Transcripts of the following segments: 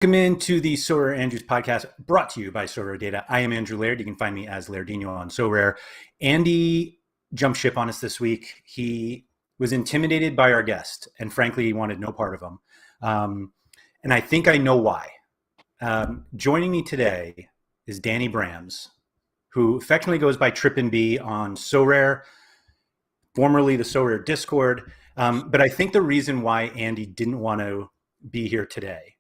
Welcome into the SorareAndrews podcast brought to you by Sorare Data. I am Andrew Laird. You can find me as Lairdinho on Sorare. Andy jumped ship on us this week. He was intimidated by our guest, and frankly, he wanted no part of him. And I think I know why. Joining me today is Danny Brams, who affectionately goes by TrippinB on Sorare, formerly the Sorare Discord. But I think the reason why Andy didn't want to be here today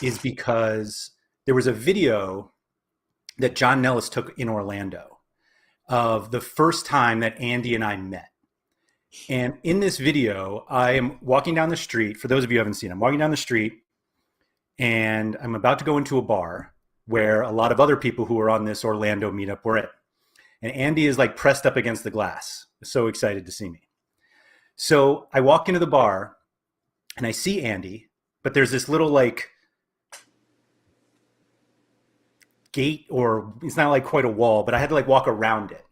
is because there was a video that John Nellis took in Orlando of the first time that Andy and I met. And in this video, I am walking down the street. For those of you who haven't seen, I'm walking down the street and I'm about to go into a bar where a lot of other people who are on this Orlando meetup were at. And Andy is like pressed up against the glass, so excited to see me. So I walk into the bar and I see Andy, but there's this little like gate, or it's not like quite a wall, but I had to like walk around it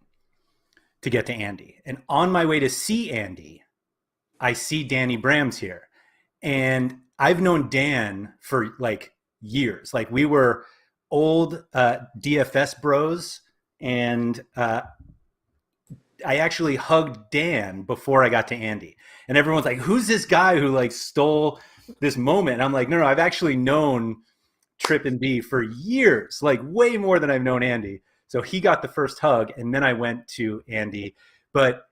to get to Andy. And on my way to see Andy, I see Danny Brams here. And I've known Dan for like years. Like we were old DFS bros. And I actually hugged Dan before I got to Andy. And everyone's like, who's this guy who like stole this moment? And I'm like, no, I've actually known TrippinB for years, like way more than I've known Andy. So he got the first hug, and then I went to Andy. But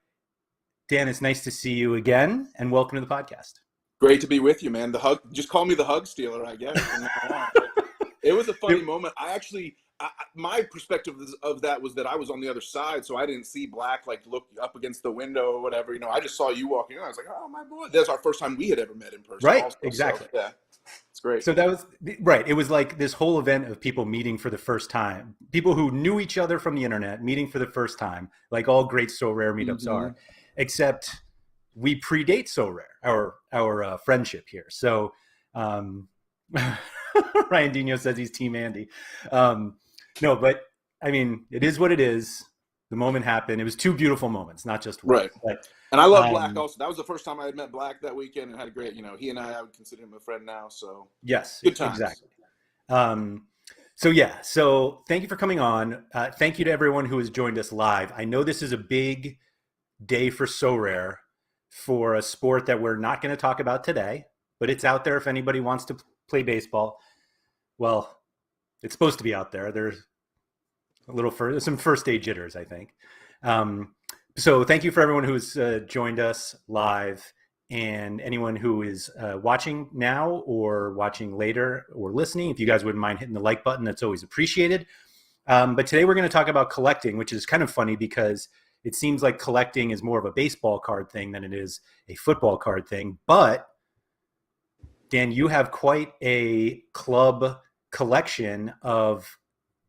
Dan, it's nice to see you again, and welcome to the podcast. Great to be with you, man. The hug, just call me the hug stealer, I guess. It was a funny moment. My perspective of that was that I was on the other side, so I didn't see Black like look up against the window or whatever. I just saw you walking in. I was like, oh my boy. That's our first time we had ever met in person. Right, also. exactly. So, yeah, it's great. So that was right. It was like this whole event of people meeting for the first time, people who knew each other from the internet meeting for the first time, like all great Sorare meetups are, except we predate Sorare, our friendship here. So Ryan Dino says he's Team Andy. No, but I mean, it is what it is. The moment happened. It was two beautiful moments, not just one. Right. But, and I love Black also. That was the first time I had met Black that weekend and had a great, he and I would consider him a friend now. So yes, good times. Exactly. So thank you for coming on. Thank you to everyone who has joined us live. I know this is a big day for Sorare, for a sport that we're not going to talk about today, but it's out there if anybody wants to play baseball. Well, it's supposed to be out there. There's some first day jitters, I think. So thank you for everyone who's joined us live, and anyone who is watching now or watching later or listening. If you guys wouldn't mind hitting the like button, that's always appreciated. But today we're going to talk about collecting, which is kind of funny because it seems like collecting is more of a baseball card thing than it is a football card thing. But Dan, you have quite a club collection of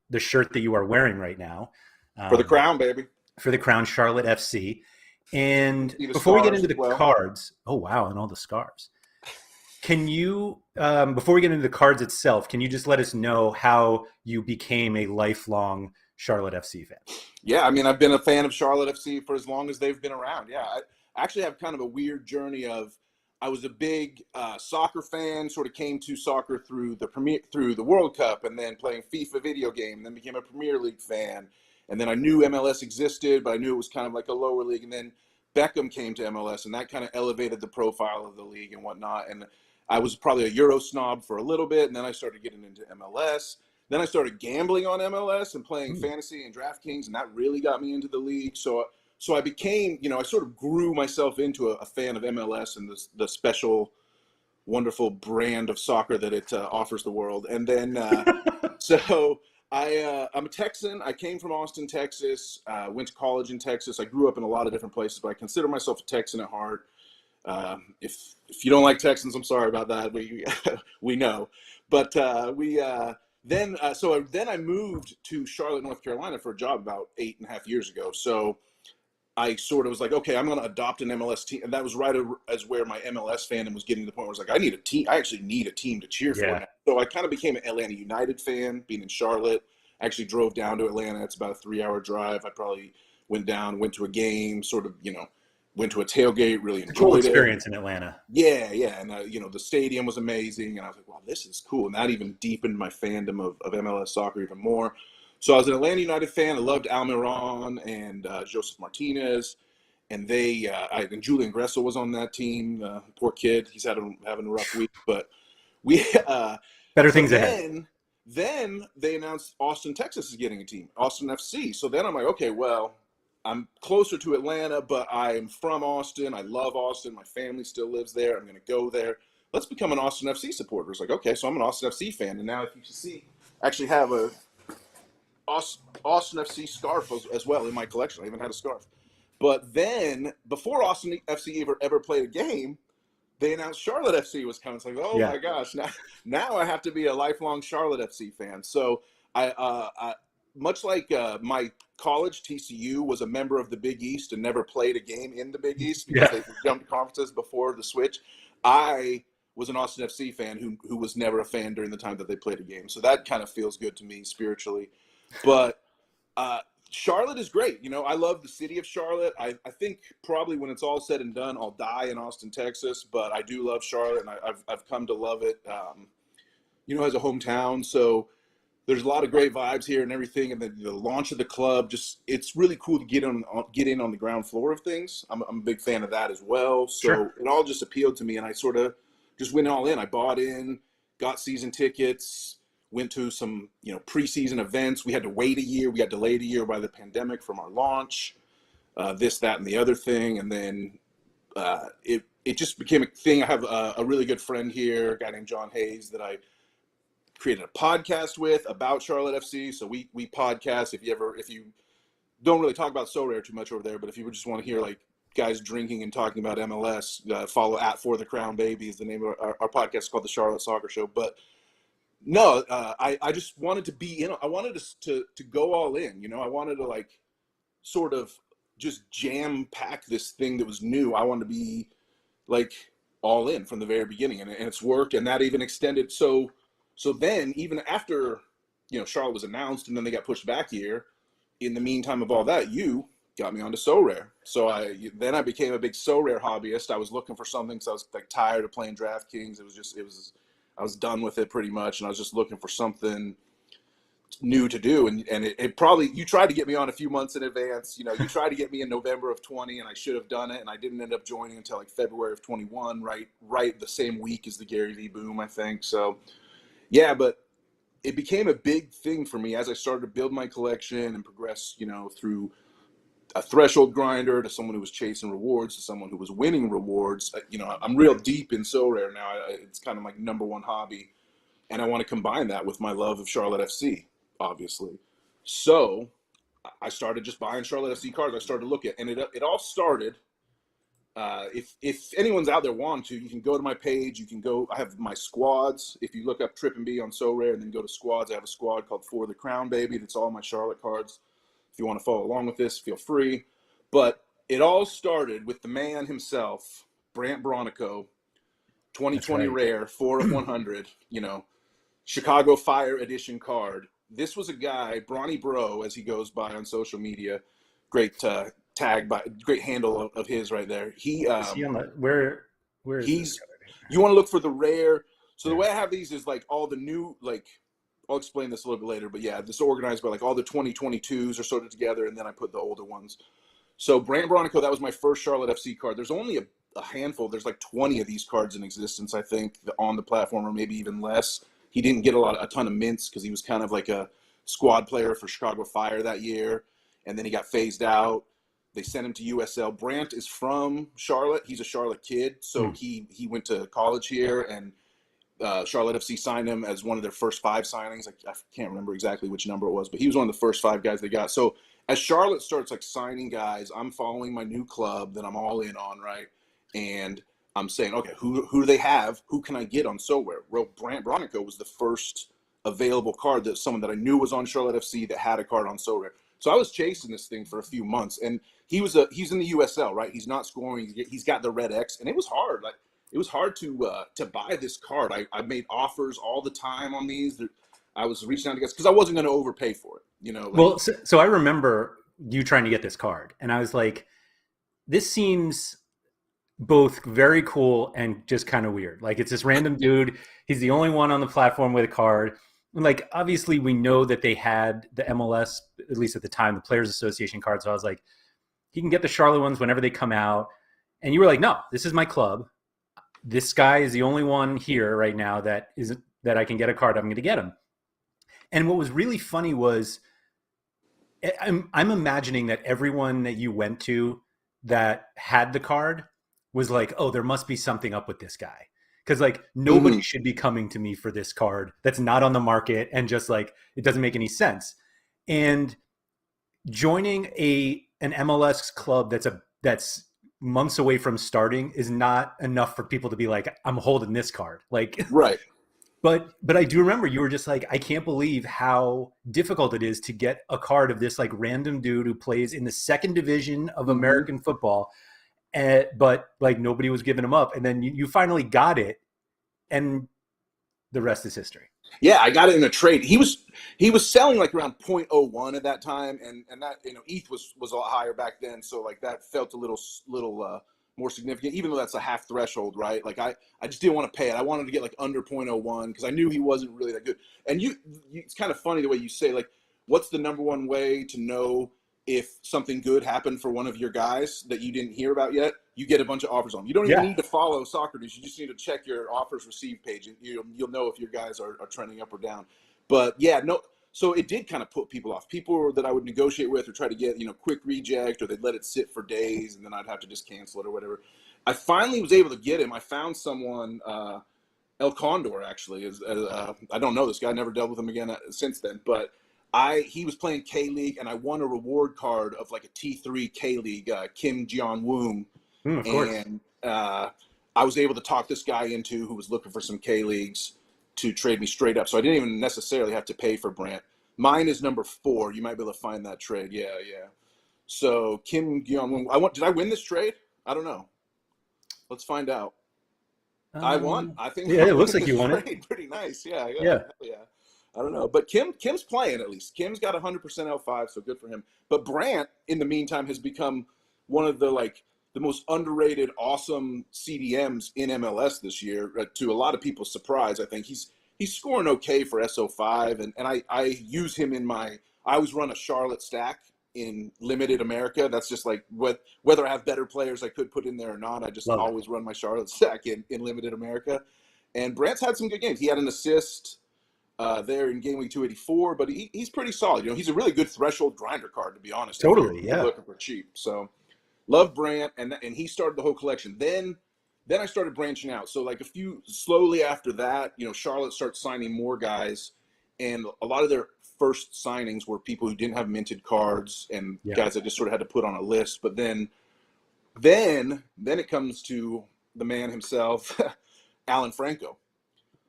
the shirt that you are wearing right now. For the Crown, baby. For the Crown, Charlotte FC. And before we get into the cards, oh wow, and all the scarves. Can you, before we get into the cards itself, can you just let us know how you became a lifelong Charlotte FC fan? Yeah, I mean, I've been a fan of Charlotte FC for as long as they've been around. Yeah, I actually have kind of a weird journey of, I was a big soccer fan, sort of came to soccer through the World Cup, and then playing FIFA video game, and then became a Premier League fan. And then I knew MLS existed, but I knew it was kind of like a lower league. And then Beckham came to MLS, and that kind of elevated the profile of the league and whatnot. And I was probably a Euro snob for a little bit, and then I started getting into MLS. Then I started gambling on MLS and playing fantasy and DraftKings, and that really got me into the league. So I became, I sort of grew myself into a fan of MLS and the special, wonderful brand of soccer that it offers the world. And then, I'm a Texan. I came from Austin, Texas. Went to college in Texas. I grew up in a lot of different places, but I consider myself a Texan at heart. If you don't like Texans, I'm sorry about that. We know, but then I moved to Charlotte, North Carolina for a job about 8.5 years ago. So I sort of was like, okay, I'm going to adopt an MLS team. And that was right as where my MLS fandom was getting to the point where I was like, I need a team. I actually need a team to cheer for now. So I kind of became an Atlanta United fan, being in Charlotte. I actually drove down to Atlanta. It's about a 3-hour drive. I probably went to a game, sort of, went to a tailgate, really It's a cool enjoyed it. experience in Atlanta. Yeah, and the stadium was amazing, and I was like, wow, this is cool, and that even deepened my fandom of MLS soccer even more. So I was an Atlanta United fan. I loved Almiron and Joseph Martinez, and and Julian Gressel was on that team. Poor kid, he's having a rough week, but we Better so things ahead. then they announced Austin, Texas is getting a team, Austin FC. So then I'm like, okay, well, I'm closer to Atlanta, but I'm from Austin. I love Austin. My family still lives there. I'm going to go there. Let's become an Austin FC supporter. It's like, okay, so I'm an Austin FC fan. And now if you can see, I actually have a Austin FC scarf as well in my collection. I even had a scarf. But then, before Austin FC ever played a game, they announced Charlotte FC was coming. It's like, oh my gosh, now I have to be a lifelong Charlotte FC fan. So I much like my college, TCU was a member of the Big East and never played a game in the Big East because they jumped conferences before the switch. I was an Austin FC fan who was never a fan during the time that they played a game. So that kind of feels good to me spiritually. But Charlotte is great. I love the city of Charlotte. I think probably when it's all said and done, I'll die in Austin, Texas. But I do love Charlotte, and I've come to love it, as a hometown. So there's a lot of great vibes here and everything. And the launch of the club, it's really cool to get in on the ground floor of things. I'm a big fan of that as well. So It all just appealed to me, and I sort of just went all in. I bought in, got season tickets, went to some, preseason events. We had to wait a year. We got delayed a year by the pandemic from our launch, this, that, and the other thing. And then it just became a thing. I have a really good friend here, a guy named John Hayes, that I created a podcast with about Charlotte FC. So we podcast. If you don't really talk about Sorare too much over there, but if you just want to hear like guys drinking and talking about MLS, follow @ForTheCrownBaby is the name of our podcast. It's called the Charlotte Soccer Show. But no, I just wanted to be in. I wanted to go all in. I wanted to like sort of just jam pack this thing that was new. I wanted to be like all in from the very beginning, and it's worked. And that even extended. So then even after Charlotte was announced, and then they got pushed back here. In the meantime of all that, you got me onto Sorare. So then I became a big Sorare hobbyist. I was looking for something, so I was like tired of playing DraftKings. I was done with it pretty much, and I was just looking for something new to do. And it probably, you tried to get me on a few months in advance. You tried to get me in November of 20, and I should have done it, and I didn't end up joining until like February of 21, right the same week as the Gary V boom, I think. So yeah, but it became a big thing for me as I started to build my collection and progress, through a threshold grinder to someone who was chasing rewards to someone who was winning rewards. I'm real deep in Sorare now. It's kind of my number one hobby, and I want to combine that with my love of Charlotte FC, obviously. So I started just buying Charlotte FC cards. I started to look at, and it all started. If anyone's out there wanting to, you can go to my page. You can go. I have my squads. If you look up TrippinB on Sorare and then go to squads, I have a squad called For the Crown Baby. That's all my Charlotte cards. If you want to follow along with this, feel free. But it all started with the man himself, Brant Bronico, 2020 rare, 4 of 100, Chicago Fire edition card. This was a guy, Bronny Bro, as he goes by on social media. Great great handle of his right there. Is he on the, where is this? You want to look for the rare. So the way I have these is like all the new, like, I'll explain this a little bit later, but yeah, this is organized by like all the 2022s are sorted together, and then I put the older ones. So Brant Bronico, that was my first Charlotte FC card. There's only a handful. There's like 20 of these cards in existence, I think, on the platform, or maybe even less. He didn't get a ton of mints because he was kind of like a squad player for Chicago Fire that year, and then he got phased out. They sent him to USL. Brant is from Charlotte. He's a Charlotte kid, so he went to college here, and Charlotte FC signed him as one of their first 5 signings. I can't remember exactly which number it was, but he was one of the first 5 guys they got. So as Charlotte starts like signing guys, I'm following my new club that I'm all in on, right? And I'm saying, okay, who do they have? Who can I get on Sorare? Well, Brant Bronico was the first available card that someone that I knew was on Charlotte FC that had a card on Sorare. So I was chasing this thing for a few months, and he's in the USL, right? He's not scoring. He's got the red X, and it was hard. Like, it was hard to buy this card. I made offers all the time on these. I was reaching out to guys because I wasn't going to overpay for it. Well, so I remember you trying to get this card, and I was like, this seems both very cool and just kind of weird. Like, it's this random dude. He's the only one on the platform with a card. And like, obviously we know that they had the MLS, at least at the time, the Players Association card. So I was like, he can get the Charlotte ones whenever they come out. And you were like, no, this is my club. This guy is the only one here right now that I can get a card. I'm going to get him. And what was really funny was I'm imagining that everyone that you went to that had the card was like, oh, there must be something up with this guy. Because like nobody should be coming to me for this card that's not on the market, and just like it doesn't make any sense. And joining an MLS club that's months away from starting is not enough for people to be like, I'm holding this card. Like, right. But I do remember you were just like, I can't believe how difficult it is to get a card of this like random dude who plays in the second division of American football. But like nobody was giving him up. And then you finally got it, and the rest is history. Yeah, I got it in a trade. He was selling like around 0.01 at that time, and that, you know, ETH was a lot higher back then, so like that felt a little more significant, even though that's a half threshold, right? Like I just didn't want to pay it. I wanted to get like under 0.01 because I knew he wasn't really that good. And it's kind of funny the way you say, like, what's the number one way to know if something good happened for one of your guys that you didn't hear about yet? You get a bunch of offers on. You don't even need to follow SorareAndrews. You just need to check your offers received page, and you'll know if your guys are trending up or down. But yeah, no. So it did kind of put people off. People that I would negotiate with or try to get, quick reject, or they'd let it sit for days and then I'd have to just cancel it or whatever. I finally was able to get him. I found someone, El Condor actually. I don't know this guy. I never dealt with him again since then. But he was playing K-League, and I won a reward card of like a T3 K-League, Kim Jeon-woom. Of course. And I was able to talk this guy into, who was looking for some K-Leagues, to trade me straight up. So I didn't even necessarily have to pay for Brant. Mine is number 4. You might be able to find that trade. Yeah. So Kim Gyeon-won. Did I win this trade? I don't know. Let's find out. I won. I think. Yeah, it looks like you won it. Pretty nice. Yeah. Yeah. I don't know, but Kim's playing at least. Kim's got 100% L5, so good for him. But Brant, in the meantime, has become one of the most underrated, awesome CDMs in MLS this year. To a lot of people's surprise, I think he's scoring okay for SO5, and I use him in I always run a Charlotte stack in limited America. That's just like whether I have better players I could put in there or not. I just always run my Charlotte stack in limited America. And Brant's had some good games. He had an assist there in game week 284, but he's pretty solid. He's a really good threshold grinder card, to be honest. Totally, if you're looking for cheap. So love Brant, and he started the whole collection. Then I started branching out. So like slowly after that, Charlotte starts signing more guys, and a lot of their first signings were people who didn't have minted cards and guys that just sort of had to put on a list. But then it comes to the man himself, Alan Franco.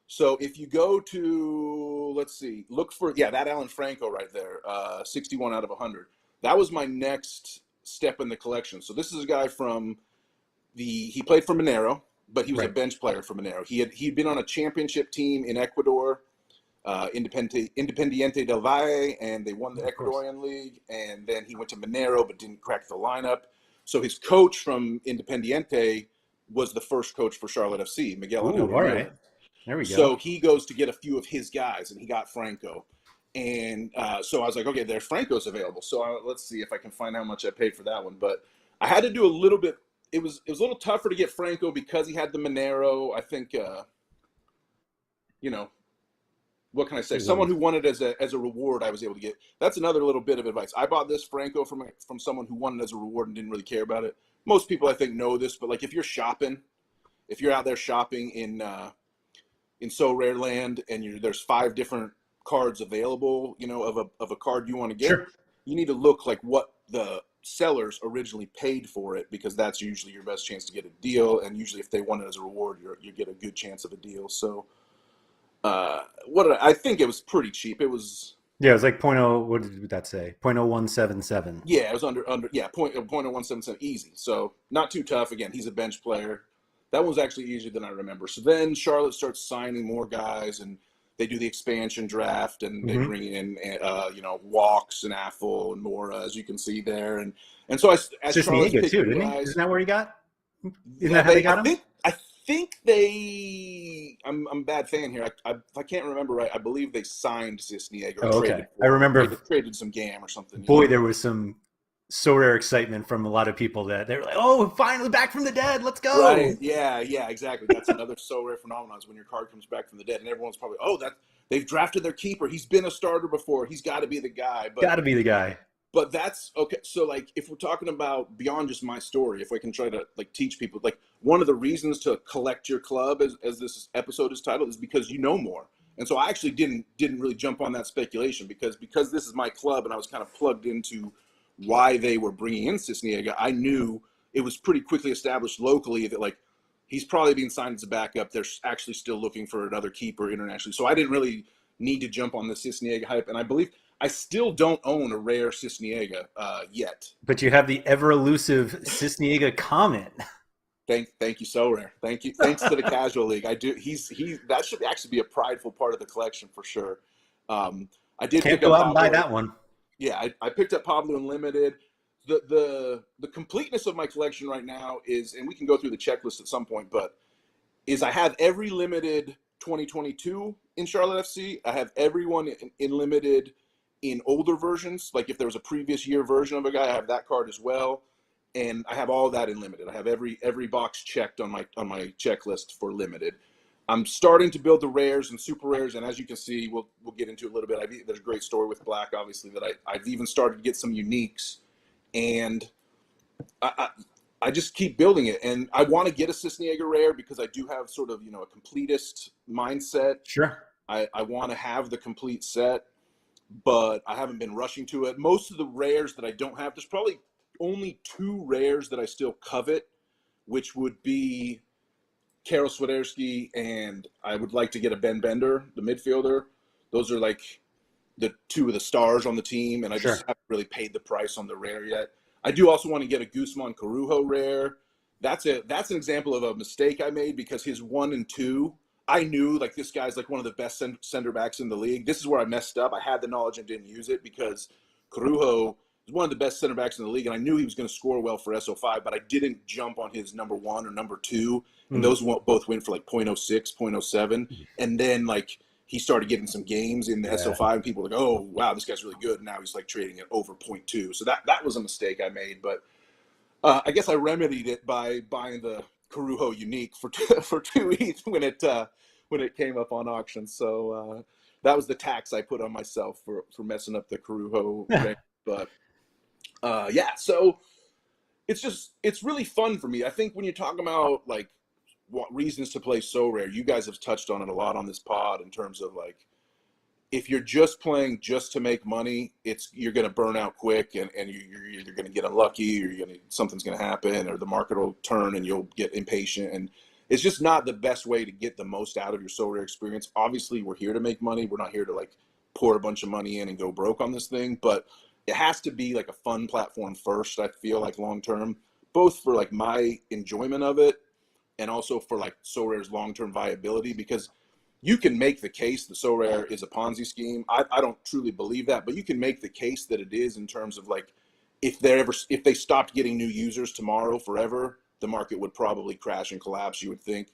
So if you go to, let's see, look for, that Alan Franco right there, 61 out of 100. That was my next step in the collection. So this is a guy he played for Monero, but he was a bench player for Monero. He'd been on a championship team in Ecuador, Independiente del Valle, and they won the Ecuadorian League. And then he went to Monero, but didn't crack the lineup. So his coach from Independiente was the first coach for Charlotte FC, Miguel Angel. All right. There we go. So he goes to get a few of his guys, and he got Franco. And so I was like, okay, there's Franco's available. So let's see if I can find how much I paid for that one. But I had to do a little bit. It was a little tougher to get Franco because he had the Monero. I think, what can I say? Someone who wanted as a reward, I was able to get. That's another little bit of advice. I bought this Franco from someone who wanted as a reward and didn't really care about it. Most people, I think, know this, but like if you're out there shopping in Sorare land, and there's 5 different cards available, of a card you want to get, you need to look like what the sellers originally paid for it, because that's usually your best chance to get a deal. And usually if they want it as a reward, you get a good chance of a deal. So I think it was pretty cheap. It was like 0.0. What did that say? 0.0177. Yeah, it was under 0.0177 easy. So not too tough. Again, he's a bench player. That was actually easier than I remember. So then Charlotte starts signing more guys, and they do the expansion draft, and they Mm-hmm. bring in Walks and Affle and Mora, as you can see there, and so as Charlotte's Cisniega too, picking didn't he? guys, Isn't that where he got? Isn't yeah, that how they I got him? think they. I'm a bad fan here. I can't remember right. I believe they signed Cisniega or Oh, okay. traded I for him. remember. Traded some GAM or something. Boy, there was some Sorare excitement from a lot of people that they were like, "Oh, finally back from the dead, let's go!" Right. Yeah. Yeah. Exactly. That's another so rare phenomenon is when your card comes back from the dead, and everyone's probably, oh, that they've drafted their keeper. He's been a starter before. He's got to be the guy. Got to be the guy. But that's okay. So like, if we're talking about beyond just my story, if I can try to like teach people, like one of the reasons to collect your club, as this episode is titled, is because you know more. And so I actually didn't really jump on that speculation because this is my club, and I was kind of plugged into why they were bringing in Cisniega. I knew it was pretty quickly established locally that like he's probably being signed as a backup. They're actually still looking for another keeper internationally. So I didn't really need to jump on the Cisniega hype. And I believe I still don't own a rare Cisniega yet. But you have the ever elusive Cisniega comment. Thank you, so rare. Thank you. Thanks to the Casual League. I do. That should actually be a prideful part of the collection for sure. I did Can't pick go up out and buy Pablo. that one. Yeah, I picked up Pablo Unlimited. The completeness of my collection right now is, and we can go through the checklist at some point, but is I have every limited 2022 in Charlotte FC. I have everyone in limited in older versions. Like if there was a previous year version of a guy, I have that card as well. And I have all that in limited. I have every box checked on my checklist for limited. I'm starting to build the rares and super rares, and as you can see, we'll get into it a little bit. There's a great story with Black, obviously, that I've even started to get some uniques, and I just keep building it. And I want to get a Cisniega rare because I do have sort of a completist mindset. Sure. I want to have the complete set, but I haven't been rushing to it. Most of the rares that I don't have, there's probably only 2 rares that I still covet, which would be Karol Swiderski, and I would like to get a Ben Bender, the midfielder. Those are like the 2 of the stars on the team, and I just haven't really paid the price on the rare yet. I do also want to get a Guzman Corujo rare. That's an example of a mistake I made because his 1 and 2, I knew like this guy's like one of the best center backs in the league. This is where I messed up. I had the knowledge and didn't use it because Corujo is one of the best center backs in the league, and I knew he was going to score well for SO5, but I didn't jump on his number 1 or number 2, and those both went for like 0.06, 0.07, and then like he started getting some games in the SO5, and people were like, oh, wow, this guy's really good, and now he's like trading at over 0.2, so that was a mistake I made, but I guess I remedied it by buying the Corujo unique for 2 ETH when it came up on auction, so that was the tax I put on myself for messing up the Corujo range, but yeah, so it's really fun for me. I think when you talk about like what reasons to play so rare, you guys have touched on it a lot on this pod in terms of like if you're just playing just to make money, you're going to burn out quick, and you're either going to get unlucky, or something's going to happen, or the market will turn and you'll get impatient, and it's just not the best way to get the most out of your so rare experience. Obviously, we're here to make money. We're not here to like pour a bunch of money in and go broke on this thing, but it has to be like a fun platform first. I feel like long term, both for like my enjoyment of it and also for like SoRare's long-term viability, because you can make the case that SoRare is a Ponzi scheme. I don't truly believe that, but you can make the case that it is in terms of like if they stopped getting new users tomorrow forever, the market would probably crash and collapse. You would think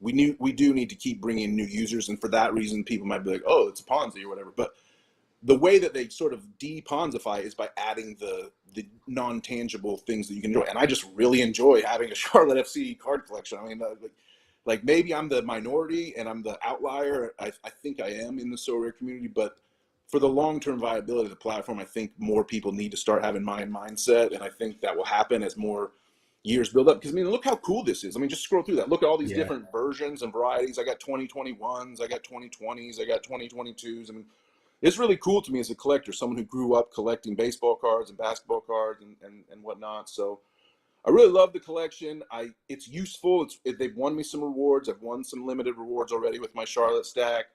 we do need to keep bringing in new users, and for that reason, people might be like, oh, it's a Ponzi or whatever. But the way that they sort of de-Ponzify is by adding the non-tangible things that you can enjoy. And I just really enjoy having a Charlotte FC card collection. I mean, like maybe I'm the minority and I'm the outlier. I think I am in the SoRare community, but for the long-term viability of the platform, I think more people need to start having my mindset. And I think that will happen as more years build up. Because, I mean, look how cool this is. I mean, just scroll through that. Look at all these different versions and varieties. I got 2021s, I got 2020s, I got 2022s. I mean, it's really cool to me as a collector, someone who grew up collecting baseball cards and basketball cards and whatnot. So I really love the collection. It's useful. They've won me some rewards. I've won some limited rewards already with my Charlotte stack.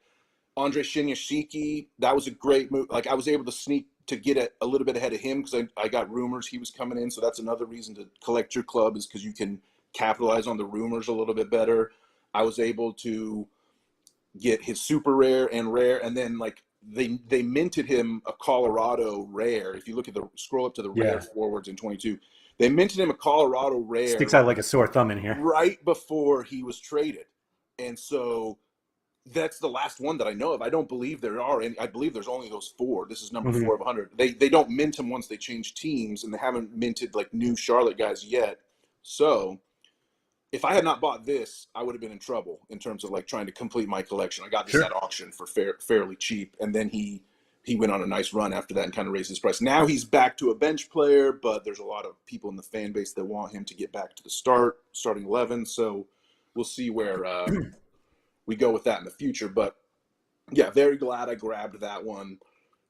Andre Shinyashiki, that was a great move. Like I was able to sneak to get a little bit ahead of him because I got rumors he was coming in. So that's another reason to collect your club, is because you can capitalize on the rumors a little bit better. I was able to get his super rare and rare, and then like they minted him a Colorado rare. If you look at the scroll up to the rare forwards in 22, they minted him a Colorado rare. Sticks out like a sore thumb in here. Right before he was traded, and so that's the last one that I know of. I don't believe there are any. I believe there's only those 4. This is number 4 of 100. They don't mint them once they change teams, and they haven't minted like new Charlotte guys yet. So if I had not bought this, I would have been in trouble in terms of like trying to complete my collection. I got this at auction for fairly cheap, and then he went on a nice run after that and kind of raised his price. Now he's back to a bench player, but there's a lot of people in the fan base that want him to get back to the starting 11. So we'll see where we go with that in the future. But yeah, very glad I grabbed that one.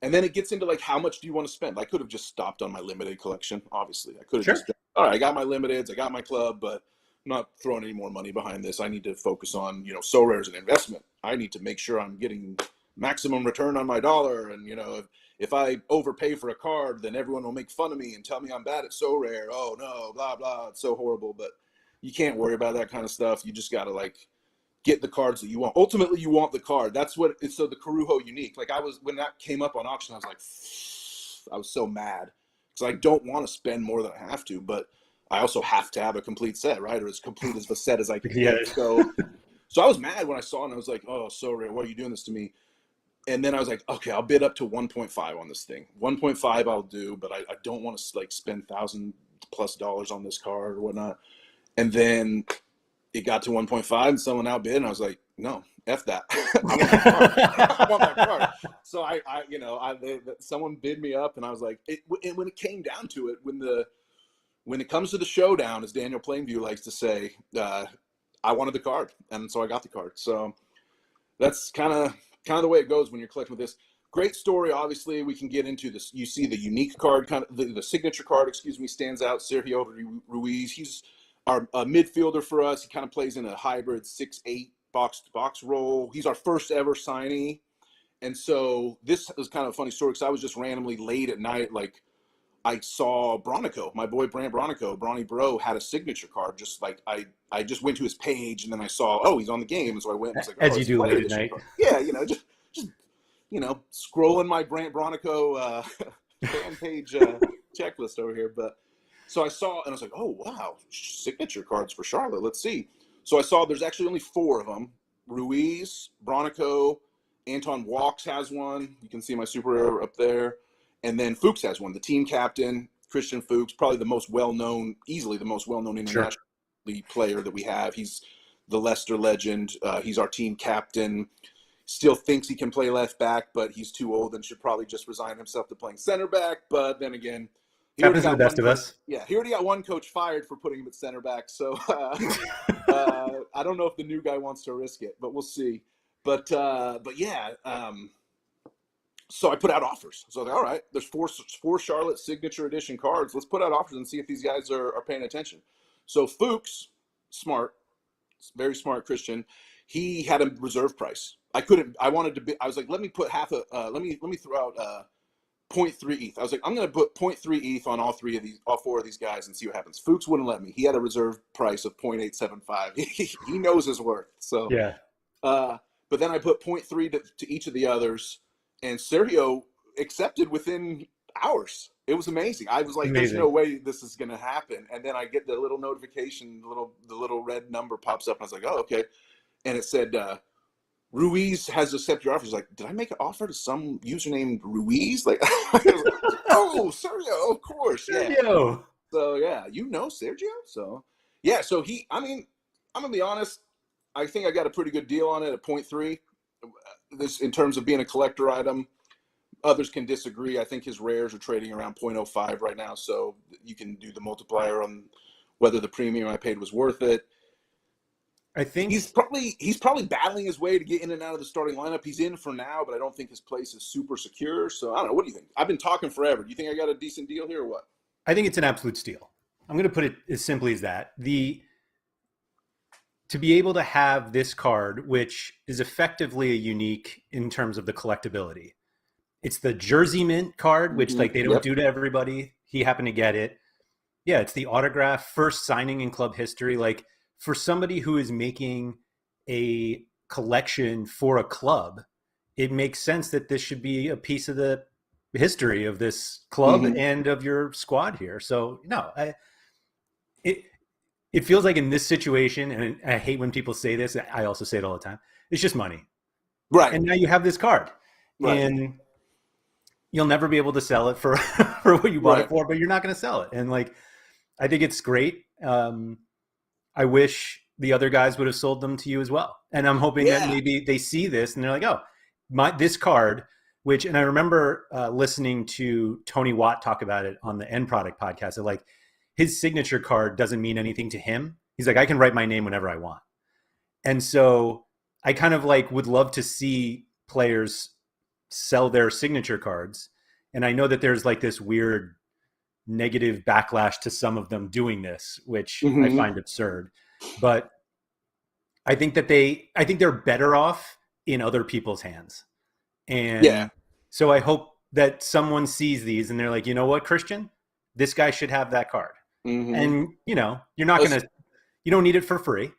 And then it gets into like, how much do you want to spend? I could have just stopped on my limited collection. Obviously, I could have just, all right, I got my limiteds, I got my club, but I'm not throwing any more money behind this. I need to focus on, Sorare as an investment. I need to make sure I'm getting maximum return on my dollar. And, if I overpay for a card, then everyone will make fun of me and tell me I'm bad at Sorare. Oh no, blah, blah. It's so horrible. But you can't worry about that kind of stuff. You just got to like get the cards that you want. Ultimately, you want the card. That's what it's. So the Carujo unique, like when that came up on auction, I was so mad because I don't want to spend more than I have to, but I also have to have a complete set, right? Or as complete as the set as I can get. So I was mad when I saw it, and I was like, oh, Sorare, why are you doing this to me? And then I was like, okay, I'll bid up to 1.5 on this thing. 1.5 I'll do, but I don't want to like spend $1,000+ on this card or whatnot. And then it got to 1.5 and someone outbid, and I was like, no, F that. I want that card. I want that card. So someone bid me up, and I was like, and when it came down to it, when it comes to the showdown, as Daniel Plainview likes to say, I wanted the card, and so I got the card. So that's kind of the way it goes when you're collecting with this. Great story. Obviously, we can get into this. You see the unique card, kind of the signature card, stands out. Sergio Ruiz. He's our midfielder for us. He kind of plays in a hybrid 6'8" box role. He's our first ever signee, and so this is kind of a funny story because I was just randomly late at night, like, I saw Bronico, my boy Brant Bronico, Bronny Bro, had a signature card. Just like I just went to his page, and then I saw, oh, he's on the game, and so I went. And was like, oh, as you do late at night. Card. Yeah, just scrolling my Brant Bronico fan page checklist over here. But so I saw, and I was like, oh wow, signature cards for Charlotte. Let's see. So I saw there's actually only 4 of them: Ruiz, Bronico, Anton Walks has one. You can see my super rare up there. And then Fuchs has one, the team captain, Christian Fuchs, probably easily the most well-known international player that we have. He's the Leicester legend. He's our team captain. Still thinks he can play left back, but he's too old and should probably just resign himself to playing center back. But then again, happens to the best of us. Yeah, he already got one coach fired for putting him at center back. So I don't know if the new guy wants to risk it, but we'll see. But yeah. So I put out offers. So I was like, all right, there's four Charlotte signature edition cards. Let's put out offers and see if these guys are paying attention. So Fuchs, smart, very smart Christian. He had a reserve price. I was like, let me put let me throw out 0.3 ETH. I was like, I'm going to put 0.3 ETH on all 4 of these guys and see what happens. Fuchs wouldn't let me. He had a reserve price of 0.875. He knows his worth. So yeah. But then I put 0.3 to each of the others. And Sergio accepted within hours. It was amazing. I was like, there's no way this is going to happen. And then I get the little notification, the little red number pops up. And I was like, oh, okay. And it said, Ruiz has accepted your offer. He's like, did I make an offer to some user named Ruiz? Like, oh, Sergio, of course. Yeah. Sergio. So, yeah, Sergio? So, yeah. So I'm going to be honest. I think I got a pretty good deal on it at 0.3. This in terms of being a collector item. Others can disagree. I think his rares are trading around 0.05 right now, so you can do the multiplier on whether the premium I paid was worth it. I think he's probably battling his way to get in and out of the starting lineup. He's in for now, but I don't think his place is super secure. So I don't know. What do you think? I've been talking forever. Do you think I got a decent deal here or what? I think it's an absolute steal. I'm going to put it as simply as that. To be able to have this card, which is effectively a unique in terms of the collectability. It's the Jersey Mint card, which like they don't do to everybody. He happened to get it. Yeah, it's the autograph, first signing in club history. Like for somebody who is making a collection for a club, it makes sense that this should be a piece of the history of this club and of your squad here. So no, it it feels like in this situation, and I hate when people say this. I also say it all the time. It's just money, Right. and now you have this card, and you'll never be able to sell it for for what you bought it for. But you're not going to sell it, and like I think it's great. I wish the other guys would have sold them to you as well, and I'm hoping that maybe they see this and they're like, oh, this card. Which, and I remember listening to Tony Watt talk about it on the End Product podcast. That like his signature card doesn't mean anything to him. He's like, I can write my name whenever I want. And so I kind of like would love to see players sell their signature cards. And I know that there's like this weird negative backlash to some of them doing this, which I find absurd. But I think that they're better off in other people's hands. And so I hope that someone sees these and they're like, you know what, Christian, this guy should have that card. And you know, you're not going to, you don't need it for free.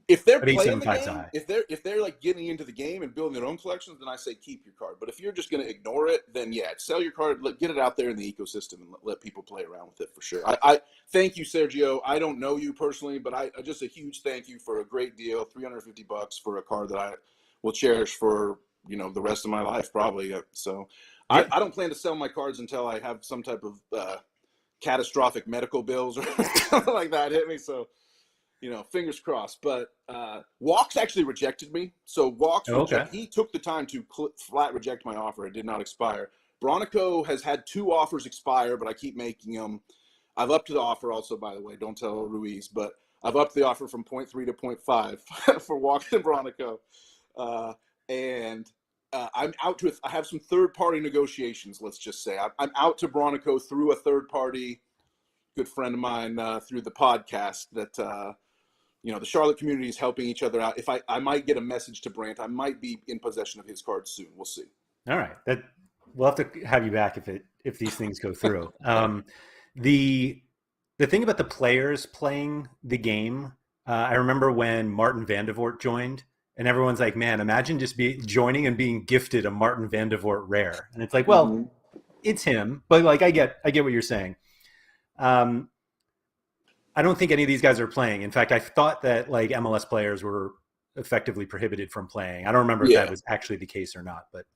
If they're playing the game, if they're like getting into the game and building their own collections, then I say keep your card. But if you're just going to ignore it, then sell your card, get it out there in the ecosystem and let people play around with it for sure. I thank you, Sergio. I don't know you personally, but I just a huge thank you for a great deal, $350 for a card that I will cherish for, you know, the rest of my life probably. So I don't plan to sell my cards until I have some type of catastrophic medical bills or something like that hit me. So, you know, fingers crossed. But Walks actually rejected me. So Walks, he took the time to flat reject my offer. It did not expire. Bronico has had 2 offers expire, but I keep making them. I've upped the offer also, by the way. Don't tell Ruiz, but I've upped the offer from 0.3 to 0.5 for Walks and Bronico. And I'm out to I have some third-party negotiations, let's just say. I'm out to Bronico through a third-party good friend of mine through the podcast that, you know, the Charlotte community is helping each other out. If I might get a message to Brant, I might be in possession of his cards soon. We'll see. All right. We'll have to have you back if these things go through. The thing about the players playing the game, I remember when Martin Vandevort joined, and everyone's like, man, imagine just joining and being gifted a Martin Vandevort rare. And it's like, well, it's him. But like, I get what you're saying. I don't think any of these guys are playing. In fact, I thought that like MLS players were effectively prohibited from playing. I don't remember if that was actually the case or not. But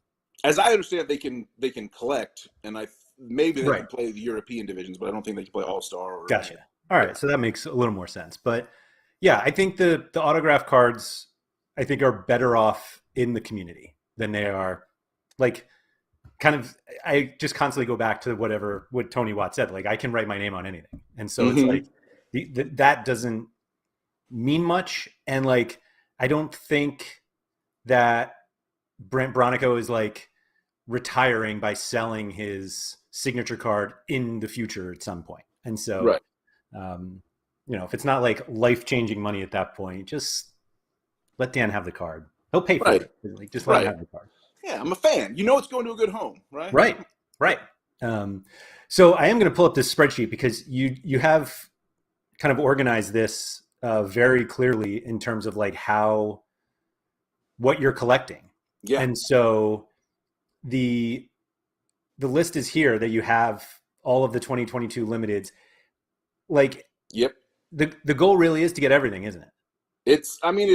as I understand, they can collect, and maybe they can play the European divisions, but I don't think they can play All-Star. Gotcha. All right, so that makes a little more sense. But yeah, I think the autograph cards, I think, are better off in the community than they are. Like, kind of, I just constantly go back to what Tony Watt said. Like, I can write my name on anything, and so it's like that doesn't mean much. And like, I don't think that Brent Bronico is like retiring by selling his signature card in the future at some point. And so, you know, if it's not like life-changing money at that point, just let Dan have the card. He'll pay for it. Like, just let him have the card. Yeah, I'm a fan. You know, it's going to a good home, right? Right. So I am going to pull up this spreadsheet because you have kind of organized this very clearly in terms of like what you're collecting. Yeah. And so the list is here that you have all of the 2022 limiteds. Like, the goal really is to get everything, isn't it? It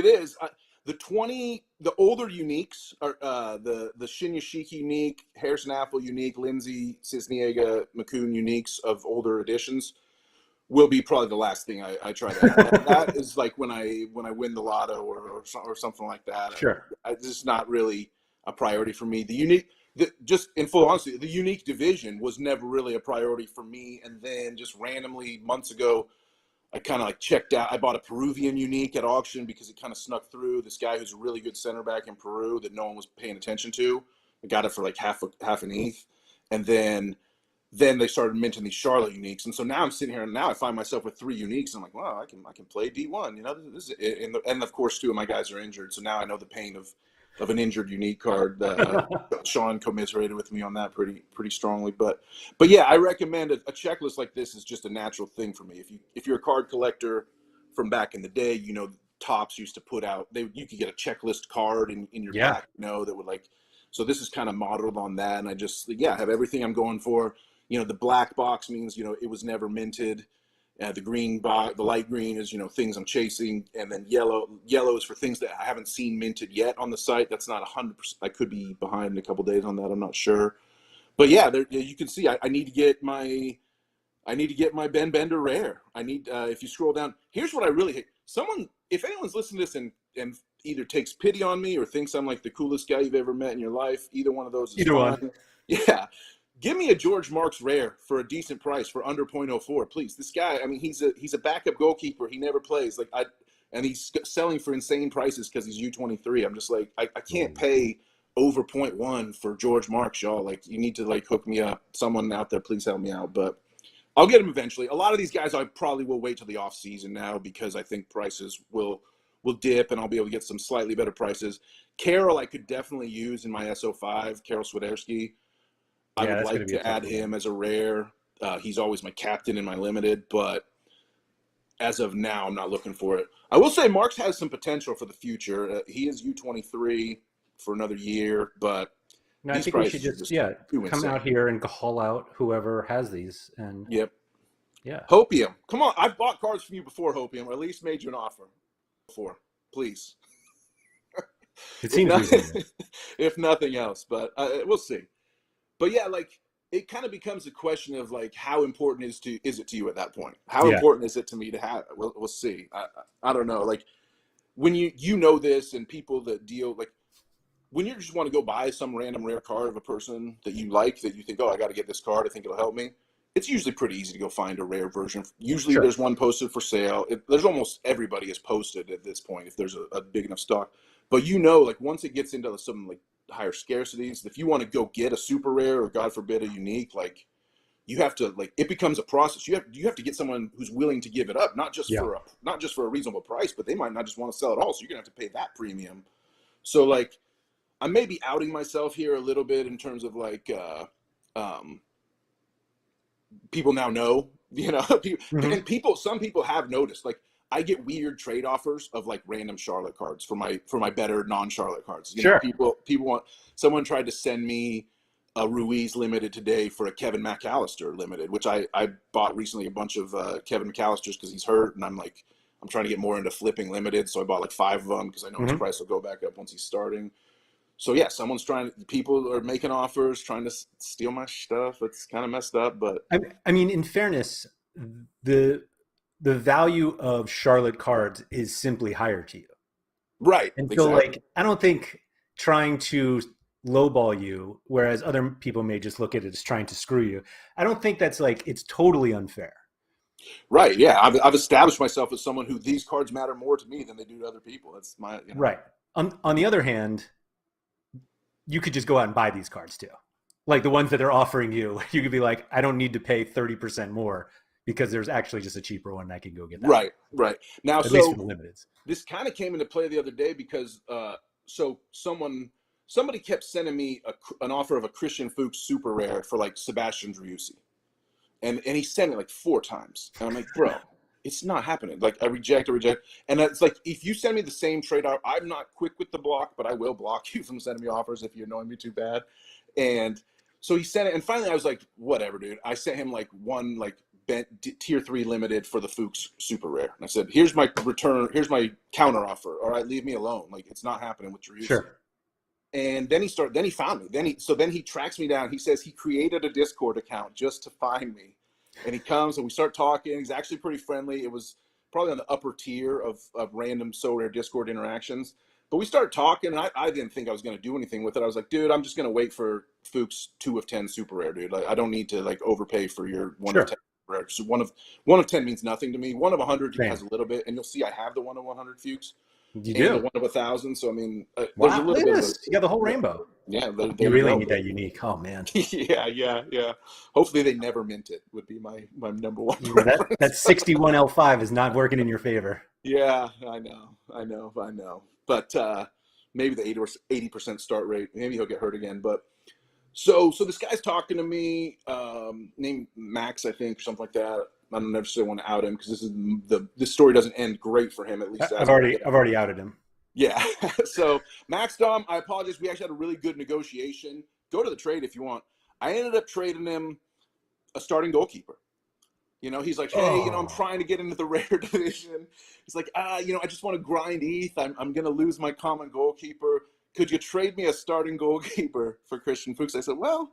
is. The older uniques are the Shinya Sheik unique, Harrison Apple unique, Lindsay Cisniega McCoon uniques of older editions will be probably the last thing I try to add. That is like when I win the lotto or something like that. Sure. It's just not really a priority for me. Just in full honesty, the unique division was never really a priority for me. And then just randomly months ago, I kind of like checked out. I bought a Peruvian unique at auction because it kind of snuck through. This guy who's a really good center back in Peru that no one was paying attention to. I got it for like half an ETH. And then they started minting these Charlotte uniques. And so now I'm sitting here and now I find myself with 3 uniques. And I'm like, wow, I can play D1. You know, this is, and of course 2 of my guys are injured. So now I know the pain of an injured unique card. Sean commiserated with me on that pretty strongly. But yeah, I recommend a checklist like this is just a natural thing for me. If you're a card collector from back in the day, you know, Topps used to put out. You could get a checklist card in your Yeah. pack, that would like. So this is kind of modeled on that, and I just have everything I'm going for. The black box means it was never minted. The green box, the light green is things I'm chasing, and then yellow is for things that I haven't seen minted yet on the site. That's not 100%. I could be behind in a couple days on that. I'm not sure, but yeah, there you can see I need to get my Ben Bender rare. I need if you scroll down, here's what I really hate. If anyone's listening to this and either takes pity on me or thinks I'm like the coolest guy you've ever met in your life, either one of those is Either fine. one. Yeah. Give me a George Marks rare for a decent price for under 0.04, please. This guy, I mean, he's a backup goalkeeper. He never plays. And he's selling for insane prices because he's U23. I'm just like, I can't pay over 0.1 for George Marks, y'all. Like, you need to hook me up. Someone out there, please help me out. But I'll get him eventually. A lot of these guys I probably will wait till the off season now because I think prices will dip and I'll be able to get some slightly better prices. Carroll I could definitely use in my SO5, Carroll Swiderski. I would like to add him as a rare. He's always my captain in my limited, but as of now, I'm not looking for it. I will say Marks has some potential for the future. He is U23 for another year, but no, I think we should just come out here and call out whoever has these. And yep. Yeah. Hopium. Come on. I've bought cards from you before, Hopium, or at least made you an offer before. Please. It seems reasonable. If nothing else, but we'll see. But yeah, it kind of becomes a question of how important is it to you at that point? How important is it to me to have it? We'll see. I don't know. When you know this, and people that deal when you just want to go buy some random rare card of a person that you like, that you think, oh, I got to get this card, I think it'll help me. It's usually pretty easy to go find a rare version. Usually there's one posted for sale. There's almost everybody is posted at this point if there's a big enough stock. But once it gets into some higher scarcities, if you want to go get a super rare or God forbid a unique, you have to it becomes a process. You have to get someone who's willing to give it up, not just for a reasonable price, but they might not just want to sell it all. So you're gonna have to pay that premium. So I may be outing myself here a little bit in terms of people now know, and some people have noticed, I get weird trade offers of random Charlotte cards for my better non-Charlotte cards. People want. Someone tried to send me a Ruiz limited today for a Kevin McAllister limited, which I bought recently a bunch of Kevin McAllisters because he's hurt, and I'm trying to get more into flipping limited, so I bought 5 of them because I know his price will go back up once he's starting. So yeah, people are making offers, trying to steal my stuff. It's kind of messed up, but I mean, in fairness, the value of Charlotte cards is simply higher to you. Right. And so I don't think trying to lowball you, whereas other people may just look at it as trying to screw you. I don't think that's it's totally unfair. Right. Yeah. I've established myself as someone who these cards matter more to me than they do to other people. That's my, Right. On the other hand, you could just go out and buy these cards too. The ones that they're offering you, you could be like, I don't need to pay 30% more because there's actually just a cheaper one and I can go get that. Right. Now, at least for the limiteds. This kind of came into play the other day because somebody kept sending me an offer of a Christian Fuchs super rare for Sebastian Driussi. And he sent it 4 times. And I'm like, bro, it's not happening. I reject. And it's if you send me the same trade offer, I'm not quick with the block, but I will block you from sending me offers if you're annoying me too bad. And so he sent it. And finally I was like, whatever, dude. I sent him one tier 3 limited for the Fuchs super rare. And I said, here's my return. Here's my counter offer. All right, leave me alone. It's not happening with Driussi. Sure. And then he found me. Then he tracks me down. He says he created a Discord account just to find me. And he comes and we start talking. He's actually pretty friendly. It was probably on the upper tier of random Sorare Discord interactions. But we started talking, and I didn't think I was going to do anything with it. I was like, dude, I'm just going to wait for Fuchs 2 of 10 super rare, dude. I don't need to overpay for your 1 of 10 rare. So 1 of 10 means nothing to me. 1 of 100 has a little bit, and you'll see I have the 1 of 100 Fuchs. You do. The 1 of 1,000. So I mean, wow, there's a little bit of you got the whole rainbow. Yeah, you really need that unique. Oh man. yeah. Hopefully they never mint it. Would be my number one. That 61 L5 is not working in your favor. Yeah, I know. But maybe the 80% start rate. Maybe he'll get hurt again. But so this guy's talking to me, named Max, I think, or something like that. don't necessarily want to out him because this story doesn't end great for him, at least. I've already outed him. Yeah. So Max Dom, I apologize. We actually had a really good negotiation. Go to the trade if you want. I ended up trading him a starting goalkeeper. He's like, hey, I'm trying to get into the rare division. He's like, I just want to grind ETH. I'm going to lose my common goalkeeper. Could you trade me a starting goalkeeper for Christian Fuchs? I said, well,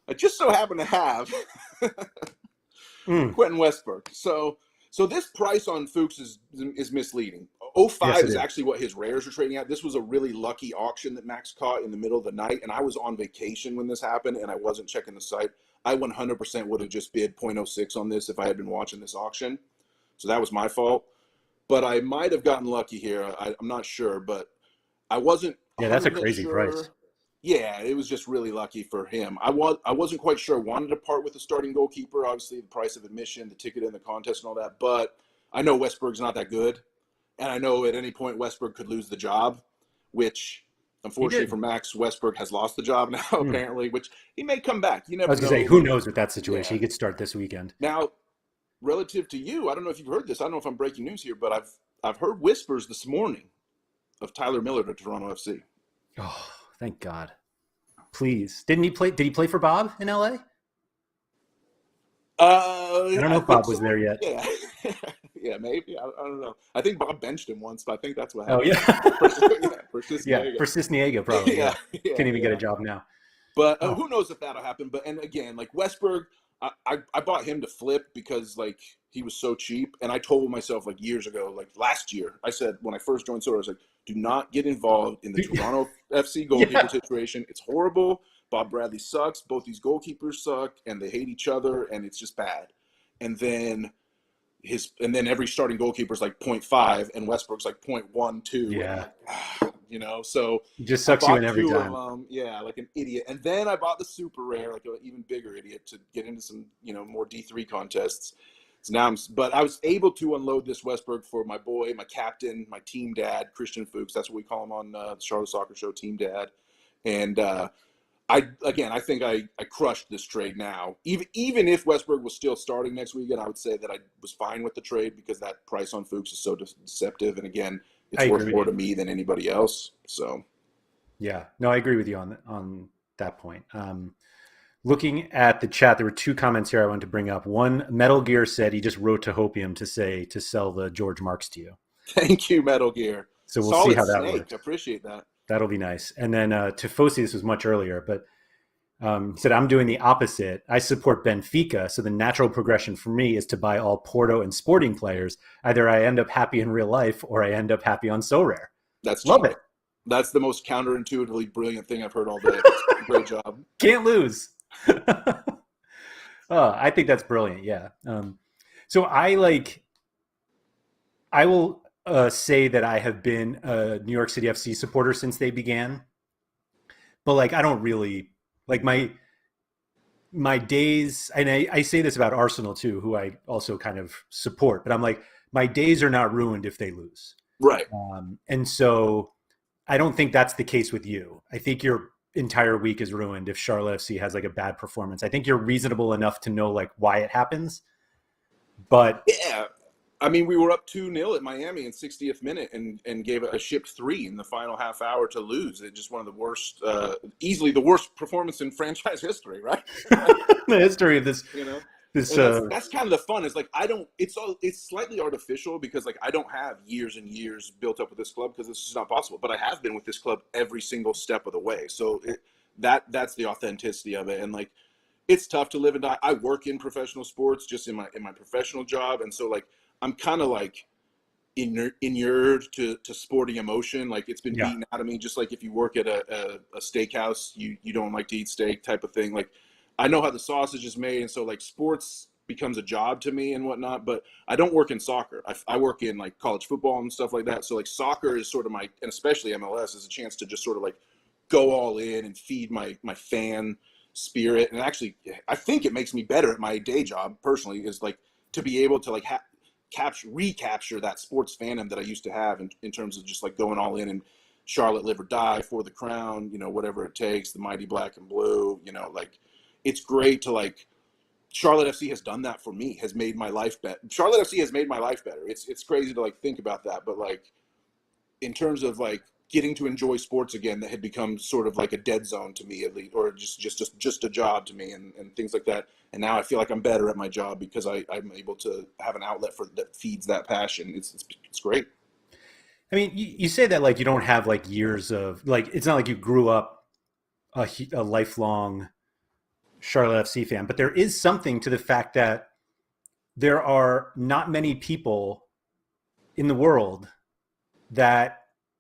I just so happen to have Quentin Westberg. So this price on Fuchs is misleading. 05 Yes, is actually what his rares are trading at. This was a really lucky auction that Max caught in the middle of the night, and I was on vacation when this happened, and I wasn't checking the site. I 100% would have just bid 0.06 on this if I had been watching this auction. So that was my fault. But I might have gotten lucky here. I'm not sure, but I wasn't. Yeah, that's a crazy sure. price. Yeah, it was just really lucky for him. I wasn't quite sure I wanted to part with the starting goalkeeper. Obviously, the price of admission, the ticket in the contest, and all that. But I know Westberg's not that good, and I know at any point Westberg could lose the job, which unfortunately for Max, Westberg has lost the job now apparently. Which he may come back. You never know. I was going to say, who knows with that situation? He could start this weekend. Now, relative to you, I don't know if you've heard this. I don't know if I'm breaking news here, but I've heard whispers this morning of Tyler Miller to Toronto FC. Oh, thank God. Please. Did he play for Bob in LA? I don't know if Bob was there yet. Yeah. Yeah, maybe. I don't know. I think Bob benched him once, but I think that's what happened. Oh, yeah. For Cisniega, probably. Yeah. Can't even get a job now. But who knows if that'll happen. But, and again, like Westberg, I bought him to flip because, like, he was so cheap. And I told myself, like, years ago, like last year, I said when I first joined Sorare, I was like, do not get involved in the Toronto FC goalkeeper situation. It's horrible. Bob Bradley sucks. Both these goalkeepers suck, and they hate each other, and it's just bad. And then every starting goalkeeper is like 0.5, and Westbrook's like 0.12. Yeah. And so it just sucks you in every time. Like an idiot. And then I bought the super rare, like an even bigger idiot, to get into some, more D3 contests. So now but I was able to unload this Westberg for my boy, my captain, my team dad, Christian Fuchs. That's what we call him on the Charlotte Soccer Show, team dad. And I think I crushed this trade now. Even if Westberg was still starting next weekend, I would say that I was fine with the trade because that price on Fuchs is so deceptive. And again, it's worth more to me than anybody else. So, yeah, no, I agree with you on that point. Looking at the chat, there were two comments here I wanted to bring up. One, Metal Gear said he just wrote to Hopium to sell the George Marks to you. Thank you, Metal Gear. So we'll see how that works. I appreciate that. That'll be nice. And then Tifosi, this was much earlier, but said, I'm doing the opposite. I support Benfica, so the natural progression for me is to buy all Porto and Sporting players. Either I end up happy in real life or I end up happy on Sorare. Love it. That's the most counterintuitively brilliant thing I've heard all day. Great job. Can't lose. I think that's brilliant. Yeah. So I will say that I have been a New York City FC supporter since they began, but I don't really my days. And I say this about Arsenal too, who I also kind of support, but I'm like, my days are not ruined if they lose. Right. And so I don't think that's the case with you. I think your entire week is ruined if Charlotte FC has a bad performance. I think you're reasonable enough to know why it happens. But yeah, I mean, we were up 2-0 at Miami in 60th minute and gave a shipped 3 in the final half hour to lose. It's just one of the worst, easily the worst performance in franchise history, right? The history of this, that's kind of the fun. Is it's slightly artificial because I don't have years and years built up with this club because this is not possible. But I have been with this club every single step of the way. So that's the authenticity of it. And it's tough to live and die. I work in professional sports, just in my professional job, and so I'm kind of inured to sporting emotion. It's been beaten out of me. Just if you work at a steakhouse, you don't like to eat steak type of thing. I know how the sausage is made, and so sports becomes a job to me and whatnot. But I don't work in soccer. I work in college football and stuff like that. So soccer is sort of and especially MLS is a chance to just sort of go all in and feed my fan spirit. And actually, I think it makes me better at my day job personally. Is to be able to recapture that sports fandom that I used to have in terms of just going all in and Charlotte live or die for the crown, whatever it takes, the mighty black and blue, it's great to Charlotte FC has done that for me, has made my life better. Charlotte FC has made my life better. It's crazy to like think about that, but like in terms of like getting to enjoy sports again, that had become sort of like a dead zone to me, at least, or just a job to me, and things like that. And now I feel like I'm better at my job because I'm able to have an outlet that feeds that passion. It's great. I mean, you say that like you don't have like years of like, it's not like you grew up a lifelong Charlotte FC fan, but there is something to the fact that there are not many people in the world that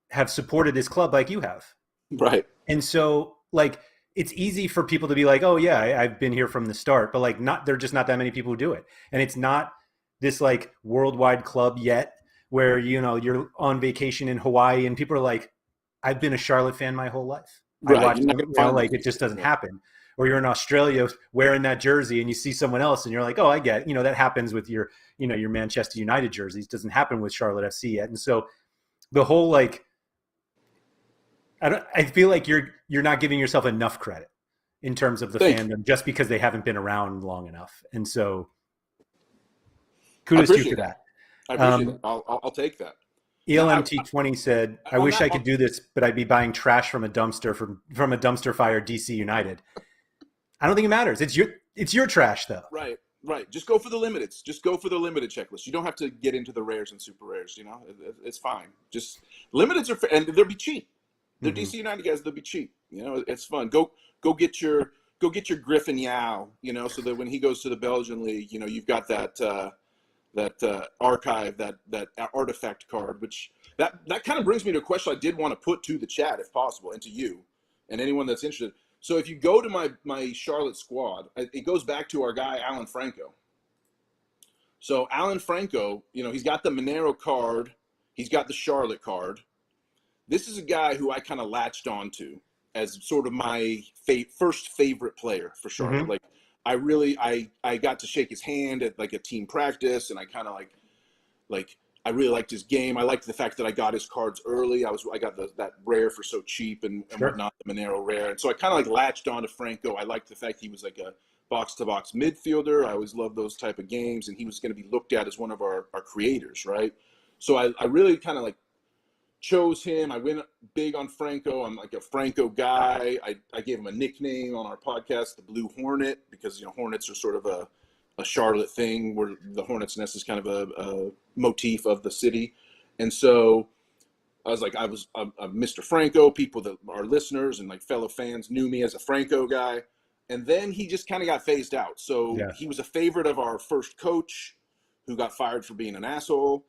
have supported this club like you have. Right. And so like it's easy for people to be like, oh yeah, I've been here from the start, but like not, there are just not that many people who do it. And it's not this like worldwide club yet where, you know, you're on vacation in Hawaii and people are like, I've been a Charlotte fan my whole life. Right. I watch, You're not you gonna know, find like that. it just doesn't happen. Or you're in Australia wearing that jersey and you see someone else and you're like, oh, I get it. You know, that happens with your, you know, your Manchester United jerseys. It doesn't happen with Charlotte FC yet. And so the whole like, I feel like you're not giving yourself enough credit in terms of the fandom just because they haven't been around long enough. And so kudos to you for that. I appreciate that. I'll take that. ELMT20 said, I wish I could do this, but I'd be buying trash from a dumpster from a dumpster fire DC United. I don't think it matters. It's your trash though. Right. Just go for the limiteds. Just go for the limited checklist. You don't have to get into the rares and super rares. You know, it's fine. Just limiteds are, and they'll be cheap. They're DC United guys. They'll be cheap. You know, it's fun. Go get your Griffin Yao. You know, so that when he goes to the Belgian league, you know, you've got that archive, that artifact card. Which that kind of brings me to a question I did want to put to the chat, if possible, and to you and anyone that's interested. So if you go to my Charlotte squad, it goes back to our guy Alan Franco. So Alan Franco, you know, he's got the Monero card, he's got the Charlotte card. This is a guy who I kind of latched onto as sort of my first favorite player for Charlotte. Mm-hmm. Like I got to shake his hand at like a team practice, and I kind of like I really liked his game. I liked the fact that I got his cards early. I got that rare for so cheap and whatnot, the Monero rare. And so I kind of like latched on to Franco. I liked the fact he was like a box-to-box midfielder. I always loved those type of games, and he was going to be looked at as one of our creators, right? So I really kind of like chose him. I went big on Franco. I'm like a Franco guy. I gave him a nickname on our podcast, the Blue Hornet, because, you know, Hornets are sort of a Charlotte thing where the Hornet's Nest is kind of a motif of the city. And so I was like, I'm Mr. Franco. People that are listeners and like fellow fans knew me as a Franco guy. And then he just kind of got phased out. So he was a favorite of our first coach who got fired for being an asshole.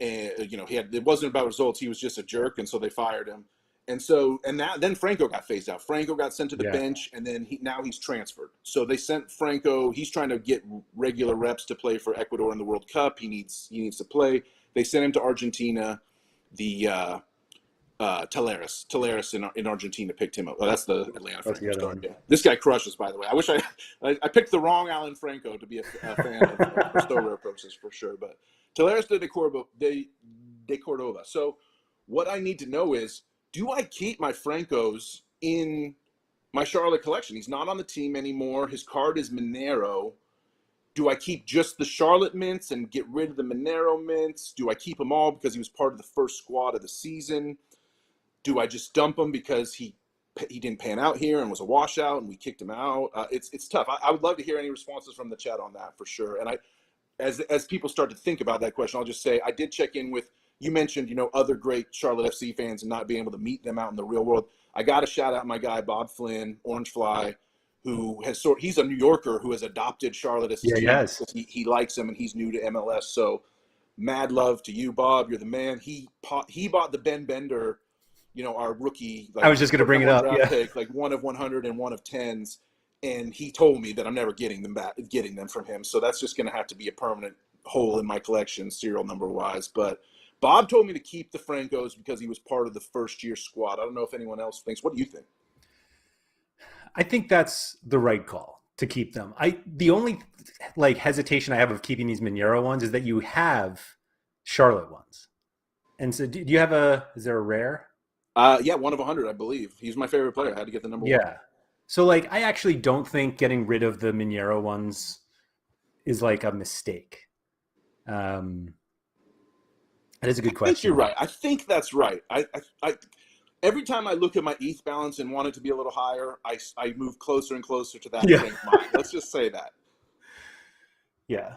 And, you know, it wasn't about results. He was just a jerk. And so they fired him. And so, then Franco got phased out. Franco got sent to the bench, and then now he's transferred. So they sent Franco. He's trying to get regular reps to play for Ecuador in the World Cup. He needs to play. They sent him to Argentina. The Talleres in Argentina picked him up. Oh, that's the Atlanta Franco star. Yeah. This guy crushes, by the way. I wish I picked the wrong Alan Franco to be a fan of Sorare process for sure. But Talleres de Cordova. So what I need to know is, do I keep my Francos in my Charlotte collection? He's not on the team anymore. His card is Monero. Do I keep just the Charlotte mints and get rid of the Monero mints? Do I keep them all because he was part of the first squad of the season? Do I just dump him because he didn't pan out here and was a washout and we kicked him out? It's tough. I would love to hear any responses from the chat on that for sure. And as people start to think about that question, I'll just say I did check in with, you mentioned, you know, other great Charlotte FC fans and not being able to meet them out in the real world. I got to shout out my guy, Bob Flynn, Orange Fly, who he's a New Yorker who has adopted Charlotte as his team because he likes him and he's new to MLS. So mad love to you, Bob. You're the man. He bought the Ben Bender, you know, our rookie. Like, I was just going to bring it up. Pick, like 1 of 100 and 1 of 10s. And he told me that I'm never getting them from him. So that's just going to have to be a permanent hole in my collection, serial number wise. But Bob told me to keep the Francos because he was part of the first-year squad. I don't know if anyone else thinks. What do you think? I think that's the right call to keep them. The only like hesitation I have of keeping these Monero ones is that you have Charlotte ones. And so do you have is there a rare? Yeah, 1 of 100, I believe. He's my favorite player. I had to get the number 1. Yeah. So like I actually don't think getting rid of the Monero ones is like a mistake? That is a good I think you're question. right. I think that's right. I every time I look at my ETH balance and want it to be a little higher, I move closer and closer to that Yeah. frame of mind. Let's just say that. Yeah.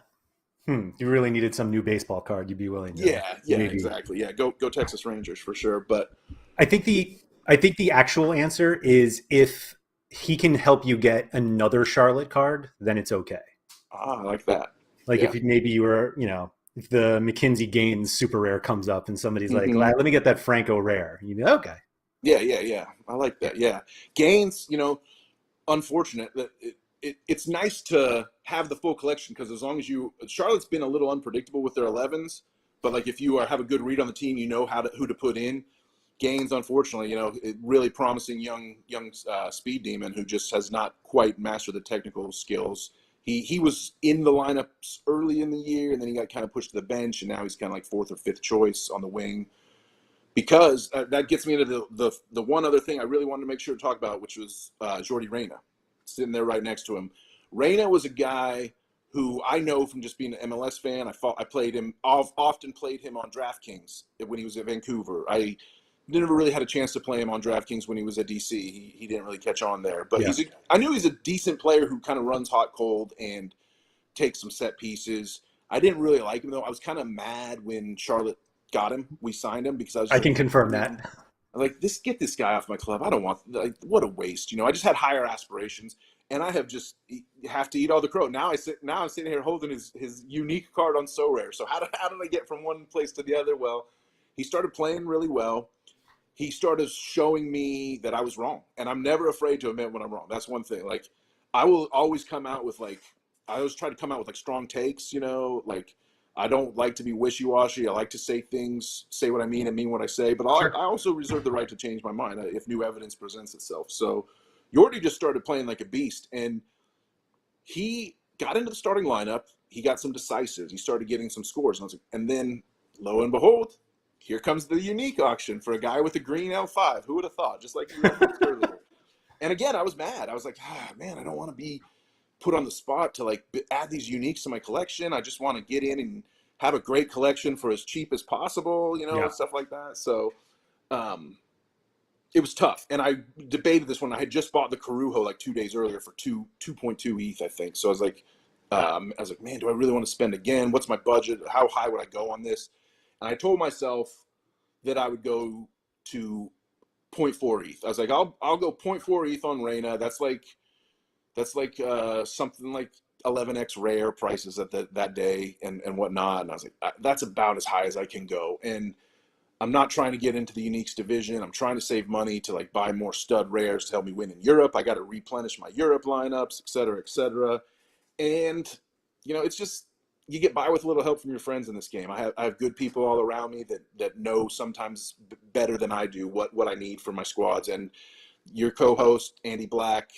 You really needed some new baseball card. You'd be willing to Yeah, maybe. exactly. Yeah, go Texas Rangers for sure. But I think the actual answer is if he can help you get another Charlotte card, then it's okay. I like that. Like Yeah. if maybe you were, if the McKinsey Gaines super rare comes up and somebody's like, Hmm. let me get that Franco rare. You'd be okay. Yeah. I like Yeah. that. Yeah. Gaines, unfortunate that it's nice to have the full collection because as long as Charlotte's been a little unpredictable with their 11s, but like if you have a good read on the team, you know who to put in. Gaines, unfortunately, really promising young speed demon who just has not quite mastered the technical skills. He was in the lineups early in the year, and then he got kind of pushed to the bench, and now he's kind of like fourth or fifth choice on the wing. Because that gets me into the one other thing I really wanted to make sure to talk about, which was Jordy Reyna, sitting there right next to him. Reyna was a guy who I know from just being an MLS fan. I played him, often played him on DraftKings when he was at Vancouver. I never really had a chance to play him on DraftKings when he was at DC. He didn't really catch on there, but Yeah. I knew he's a decent player who kind of runs hot cold and takes some set pieces. I didn't really like him though. I was kind of mad when Charlotte got him. We signed him because I was I just can like, confirm man, that. like get this guy off my club. I don't want what a waste. I just had higher aspirations, and I have to eat all the crow. Now I'm sitting here holding his unique card on Sorare. So how did I get from one place to the other? Well, he started playing really well. He started showing me that I was wrong, and I'm never afraid to admit when I'm wrong. That's one thing. Like I will always come out with I always try to come out with strong takes. Like I don't like to be wishy-washy. I like to say what I mean and mean what I say. But Sure. I also reserve the right to change my mind if new evidence presents itself. So Jordy just started playing like a beast, and he got into the starting lineup. He got some decisives. He started getting some scores, and I was like, and then lo and behold, here comes the unique auction for a guy with a green L5. Who would have thought? Just like you referenced earlier. And again, I was mad. I was like, man, I don't want to be put on the spot to add these uniques to my collection. I just want to get in and have a great collection for as cheap as possible, Yeah. stuff like that. So it was tough. And I debated this one. I had just bought the Carujo 2 days earlier for 2.2 ETH, I think. So I was like, man, do I really want to spend again? What's my budget? How high would I go on this? And I told myself that I would go to zero point 0.4 ETH. I was like, I'll go zero point 0.4 ETH on Reyna. That's like something like 11x rare prices at that day and whatnot. And I was like, that's about as high as I can go. And I'm not trying to get into the uniques division. I'm trying to save money to buy more stud rares to help me win in Europe. I got to replenish my Europe lineups, et cetera, et cetera. And it's just you get by with a little help from your friends in this game. I have good people all around me that know sometimes better than I do what I need for my squads. And your co-host Andy Black,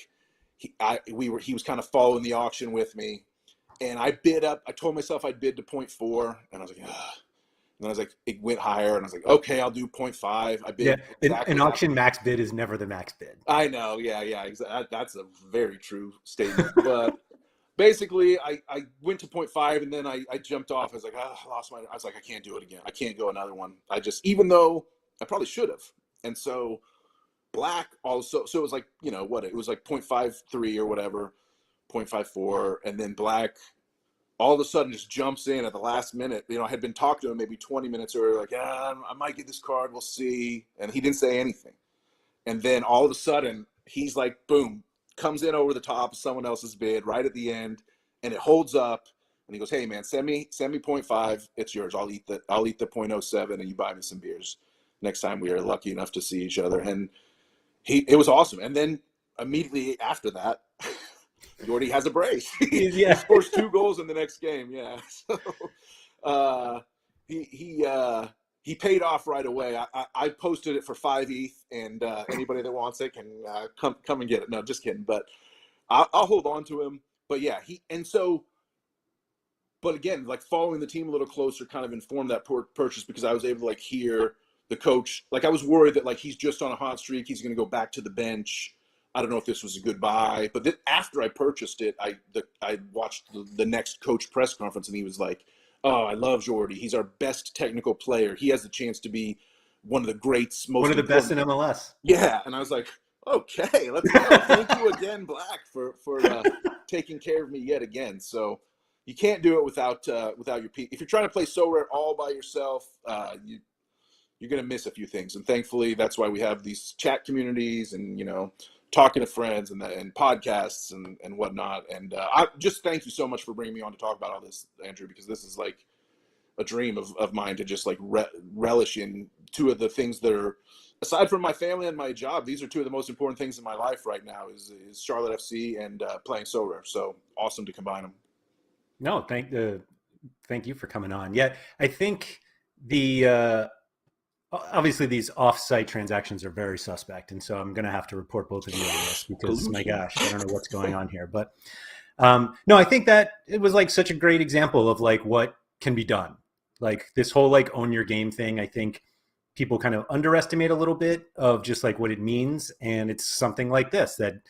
he was kind of following the auction with me, and I bid up. I told myself I'd bid to 0.4, and I was like, ugh. And then I was like, it went higher, and I was like, okay, I'll do 0.5. I Yeah. bid An exactly half. auction max bid is never the max bid. I know, yeah, exactly. That's a very true statement. But basically, I went to 0.5, and then I jumped off. I was like, I lost my. I was like, I can't do it again. I can't go another one. Even though I probably should have. And so Black also, so it was it was like 0.53 or whatever, 0.54, and then Black all of a sudden just jumps in at the last minute. I had been talking to him maybe 20 minutes earlier, like, I might get this card, we'll see. And he didn't say anything. And then all of a sudden, he's like, boom, comes in over the top of someone else's bid right at the end, and it holds up. And he goes, hey man, send me 0.5, it's yours. I'll eat the 0.07, and you buy me some beers next time we are lucky enough to see each other. And it was awesome. And then immediately after that, Jordy has a brace. He scores 2 goals in the next game. Yeah. So he paid off right away. I posted it for 5 ETH, and anybody that wants it can come and get it. No, just kidding. But I'll hold on to him. But yeah, but again, following the team a little closer kind of informed that purchase because I was able to hear the coach. I was worried that he's just on a hot streak. He's going to go back to the bench. I don't know if this was a good buy. But then after I purchased it, I watched the next coach press conference, and he was like, "Oh, I love Jordy. He's our best technical player. He has the chance to be one of the greats, One most of the best important." in MLS. Yeah, and I was like, "Okay, let's go. Thank you again, Black, for taking care of me yet again." So you can't do it without your people. If you're trying to play Sorare all by yourself, you're going to miss a few things. And thankfully, that's why we have these chat communities and, talking to friends and podcasts and whatnot. And I just thank you so much for bringing me on to talk about all this, Andrew, because this is like a dream of mine to just like relish in two of the things that are, aside from my family and my job, these are two of the most important things in my life right now is Charlotte FC and playing Sorare. So awesome to combine them. No, thank you for coming on. Yeah, I think the obviously these off-site transactions are very suspect, and so I'm going to have to report both of you on this because my gosh, I don't know what's going on here. But no, I think that it was like such a great example of like what can be done. Like this whole like own your game thing. I think people kind of underestimate a little bit of just like what it means, and it's something like this that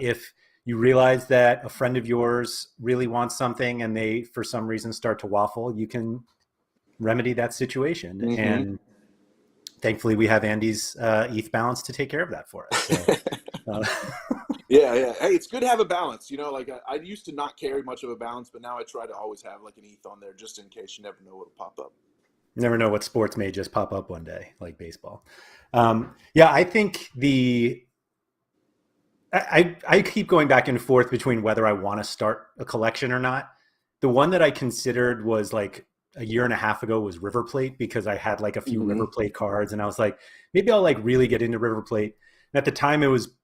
if you realize that a friend of yours really wants something and they for some reason start to waffle, you can remedy that situation. Mm-hmm. And thankfully we have Andy's ETH balance to take care of that for us. So, yeah. Hey, it's good to have a balance. Like I used to not carry much of a balance, but now I try to always have like an ETH on there just in case. You never know what'll pop up. Never know what sports may just pop up one day, like baseball. Yeah, I think I keep going back and forth between whether I want to start a collection or not. The one that I considered was like a year and a half ago was River Plate because I had like a few River Plate cards and I was like, maybe I'll like really get into River Plate. And at the time it was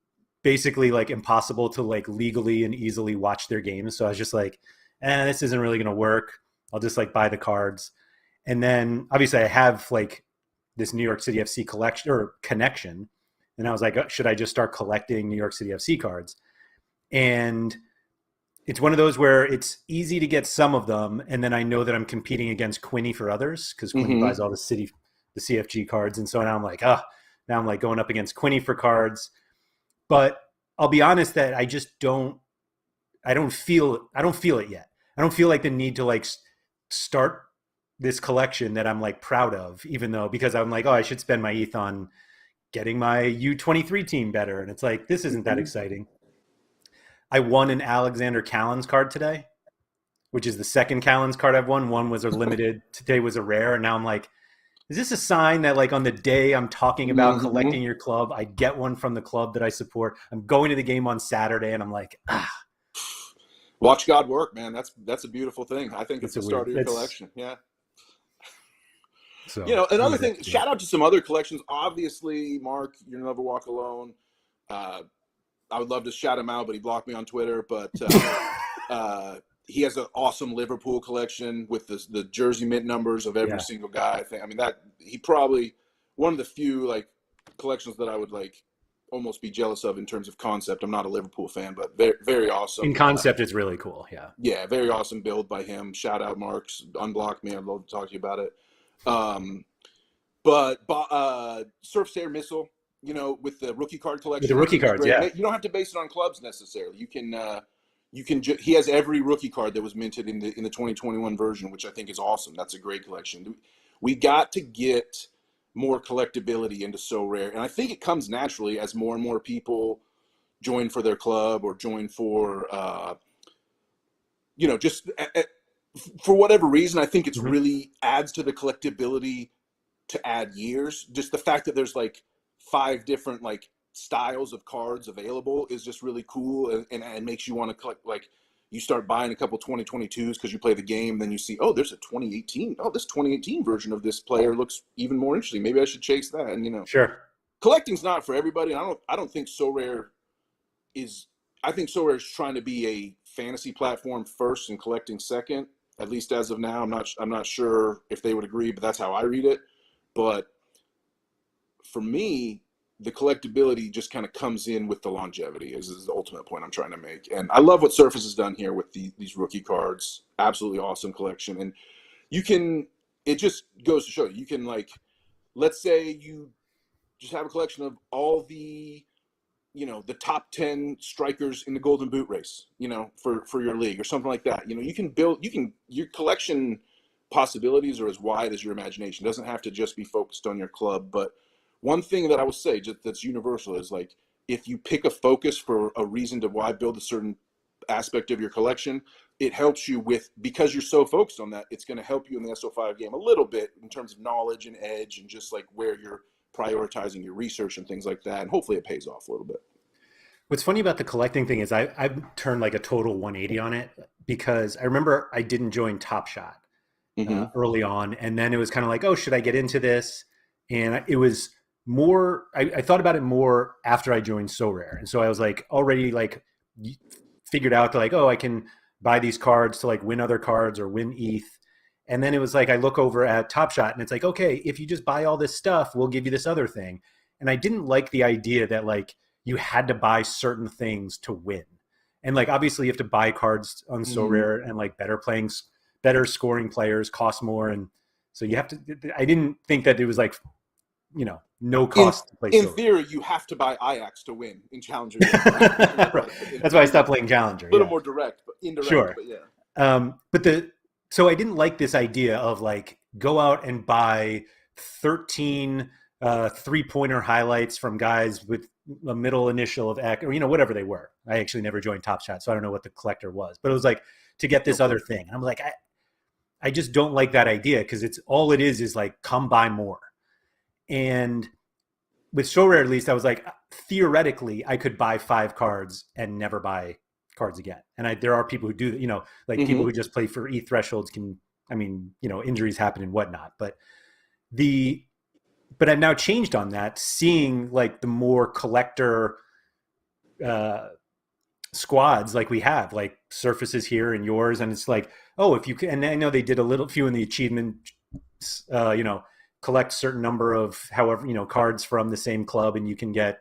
basically like impossible to like legally and easily watch their games. So I was just like, this isn't really going to work. I'll just like buy the cards. And then obviously I have like this New York City FC collection or connection. And I was like, should I just start collecting New York City FC cards? And it's one of those where it's easy to get some of them. And then I know that I'm competing against Quinny for others because Quinny buys all the CFG cards. And so now I'm like, now I'm like going up against Quinny for cards. But I'll be honest that I just I don't feel it yet. I don't feel like the need to like start this collection that I'm like proud of, even though, because I'm like, I should spend my ETH on getting my U23 team better. And it's like, this isn't that exciting. I won an Alexander Callens card today, which is the second Callens card I've won. One was a limited, today was a rare. And now I'm like, is this a sign that like on the day I'm talking about collecting your club, I get one from the club that I support? I'm going to the game on Saturday and I'm like, Watch God work, man. That's a beautiful thing. I think it's the start of your collection. Yeah. So, another thing, shout out to some other collections. Obviously, Mark, You'll Never Walk Alone. I would love to shout him out, but he blocked me on Twitter. But he has an awesome Liverpool collection with the jersey mint numbers of every single guy. That he probably one of the few like collections that I would like almost be jealous of in terms of concept. I'm not a Liverpool fan, but very, very awesome. In concept, it's really cool. Yeah. Yeah, very awesome build by him. Shout out, Marks. Unblock me. I'd love to talk to you about it. But Surface Air Missile, with the rookie card collection. With the rookie cards, yeah. You don't have to base it on clubs necessarily. You can. He has every rookie card that was minted in the 2021 version, which I think is awesome. That's a great collection. We got to get more collectability into Sorare, and I think it comes naturally as more and more people join for their club or join for just for whatever reason. I think it's really adds to the collectability to add years. Just the fact that there's like 5 different like styles of cards available is just really cool and makes you want to collect. Like you start buying a couple 2022s because you play the game, then you see, there's a 2018. This 2018 version of this player looks even more interesting. Maybe I should chase that. And sure, collecting's not for everybody. I don't think Sorare is. I think Sorare is trying to be a fantasy platform first and collecting second. At least as of now, I'm not sure if they would agree, but that's how I read it. But for me, the collectability just kind of comes in with the longevity is the ultimate point I'm trying to make. And I love what Surface has done here with these rookie cards. Absolutely awesome collection. And it just goes to show you can, like, let's say you just have a collection of all the the top 10 strikers in the Golden Boot race, for your league or something like that. You can build, your collection possibilities are as wide as your imagination. It doesn't have to just be focused on your club. But one thing that I will say that's universal is, like, if you pick a focus for a reason to why build a certain aspect of your collection, it helps you because you're so focused on that, it's going to help you in the SO5 game a little bit in terms of knowledge and edge and just like where you're prioritizing your research and things like that. And hopefully it pays off a little bit. What's funny about the collecting thing is I've turned like a total 180 on it, because I remember I didn't join Top Shot early on. And then it was kind of like, oh, should I get into this? And it was more, I thought about it more after I joined Sorare. And so I was like already like figured out that, like, oh, I can buy these cards to like win other cards or win ETH. And then it was like, I look over at Top Shot and it's like, okay, if you just buy all this stuff, we'll give you this other thing. And I didn't like the idea that like you had to buy certain things to win. And like, obviously you have to buy cards on Sorare, and like better scoring players cost more. And so you have to, I didn't think that it was like, no cost to play in Sorare. theory, you have to buy Ajax to win in Challenger. Right. That's why I stopped playing Challenger. A little more direct, but indirect. Sure. But yeah. So I didn't like this idea of like, go out and buy 13 3-pointer highlights from guys with a middle initial of X, or whatever they were. I actually never joined Top Shot, so I don't know what the collector was, but it was like to get this other thing. And I'm like, I just don't like that idea, because it's all it is like, come buy more. And with Sorare, at least, I was like, theoretically, I could buy 5 cards and never buy cards again. And there are people who do, people who just play for ETH thresholds injuries happen and whatnot. But I've now changed on that, seeing like the more collector squads like we have, like Surfaces here and yours. And it's like, oh, if you can, and I know they did a few in the achievement, collect certain number of cards from the same club, and you can get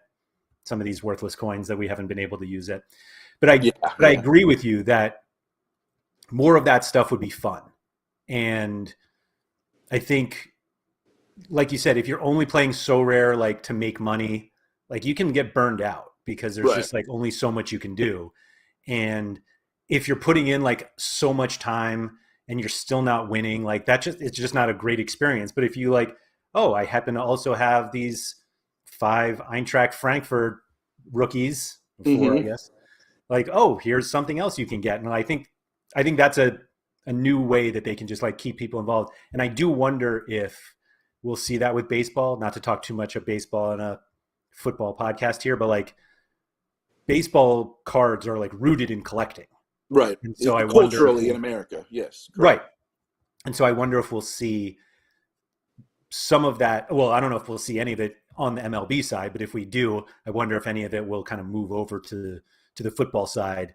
some of these worthless coins that we haven't been able to use it. But I agree with you that more of that stuff would be fun. And I think, like you said, if you're only playing Sorare like to make money, like you can get burned out, because there's just like only so much you can do. And if you're putting in like so much time and you're still not winning, like it's just not a great experience. But if you like, oh, I happen to also have these 5 Eintracht Frankfurt rookies, 4, I guess, like, oh, here's something else you can get. And I think that's a new way that they can just like keep people involved. And I do wonder if we'll see that with baseball, not to talk too much of baseball in a football podcast here, but like baseball cards are like rooted in collecting. Right. And so culturally in America. Yes. Correct. Right. And so I wonder if we'll see some of that. Well, I don't know if we'll see any of it on the MLB side, but if we do, I wonder if any of it will kind of move over to the football side,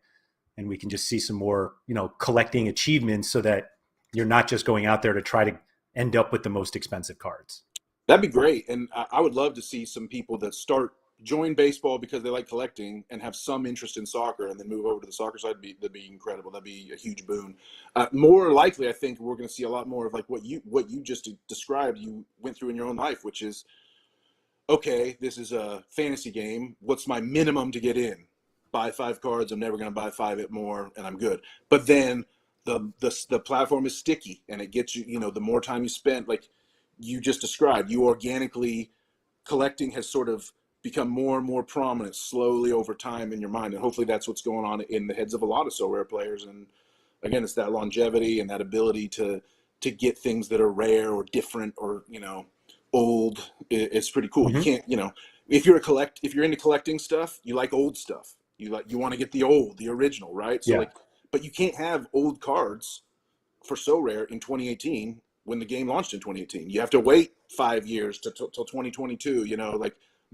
and we can just see some more, collecting achievements, so that you're not just going out there to try to end up with the most expensive cards. That'd be great. And I would love to see some people that join baseball because they like collecting and have some interest in soccer, and then move over to the soccer side. That'd be incredible. That'd be a huge boon. More likely, I think we're going to see a lot more of like what you just described, you went through in your own life, which is, okay, this is a fantasy game. What's my minimum to get in? Buy 5 cards. I'm never going to buy 5 more, and I'm good. But then the platform is sticky, and it gets you, the more time you spend, like you just described, you organically, collecting has sort of become more and more prominent slowly over time in your mind. And hopefully that's what's going on in the heads of a lot of Sorare players. And again, it's that longevity and that ability to get things that are rare or different or, old. It's pretty cool. You can't, if you're into collecting stuff, you like old stuff. You want to get the original, right? So but you can't have old cards for Sorare in 2018 when the game launched in 2018. You have to wait 5 years till 2022,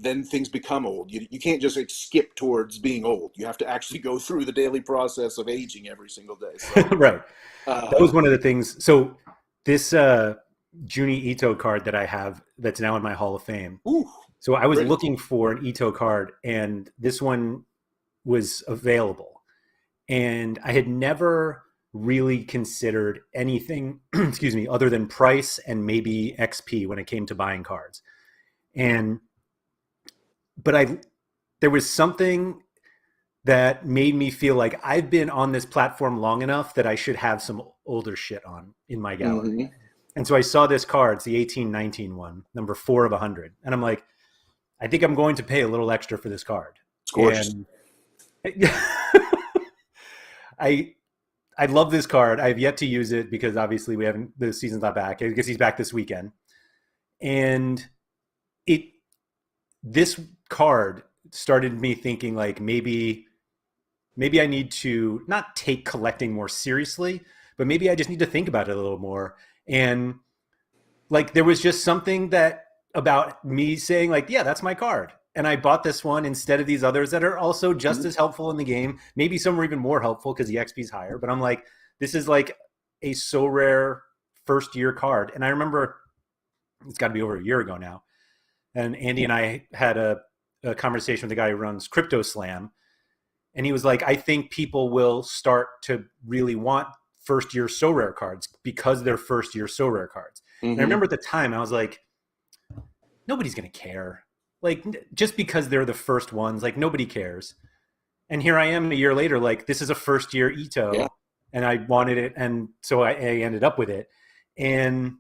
then things become old. You can't just like skip towards being old. You have to actually go through the daily process of aging every single day. So, right. That was one of the things. So this Juni Ito card that I have that's now in my Hall of Fame. Ooh, so I was looking for an Ito card, and this one was available. And I had never really considered anything, excuse me, other than price and maybe XP when it came to buying cards. But there was something that made me feel like I've been on this platform long enough that I should have some older shit on in my gallery. Mm-hmm. And so I saw this card, it's the 1819 one, number 4 of 100. And I'm like, I think I'm going to pay a little extra for this card. It's gorgeous. And I I love this card. I've yet to use it because obviously we haven't, the season's not back. I guess he's back this weekend. And it, this card started me thinking like maybe I need to not take collecting more seriously, but maybe I just need to think about it a little more. And like there was just something that about me saying like, yeah, that's my card. And I bought this one instead of these others that are also just as helpful in the game. Maybe some are even more helpful because the XP is higher. But I'm like, this is like a Sorare first year card. And I remember it's got to be over a year ago now. And Andy and I had a conversation with the guy who runs Crypto Slam. And he was like, I think people will start to really want first year Sorare cards because they're first year Sorare cards. Mm-hmm. And I remember at the time I was like, nobody's going to care. Like just because they're the first ones, like nobody cares. And here I am a year later, like this is a first year Ito and I wanted it. And so I ended up with it. And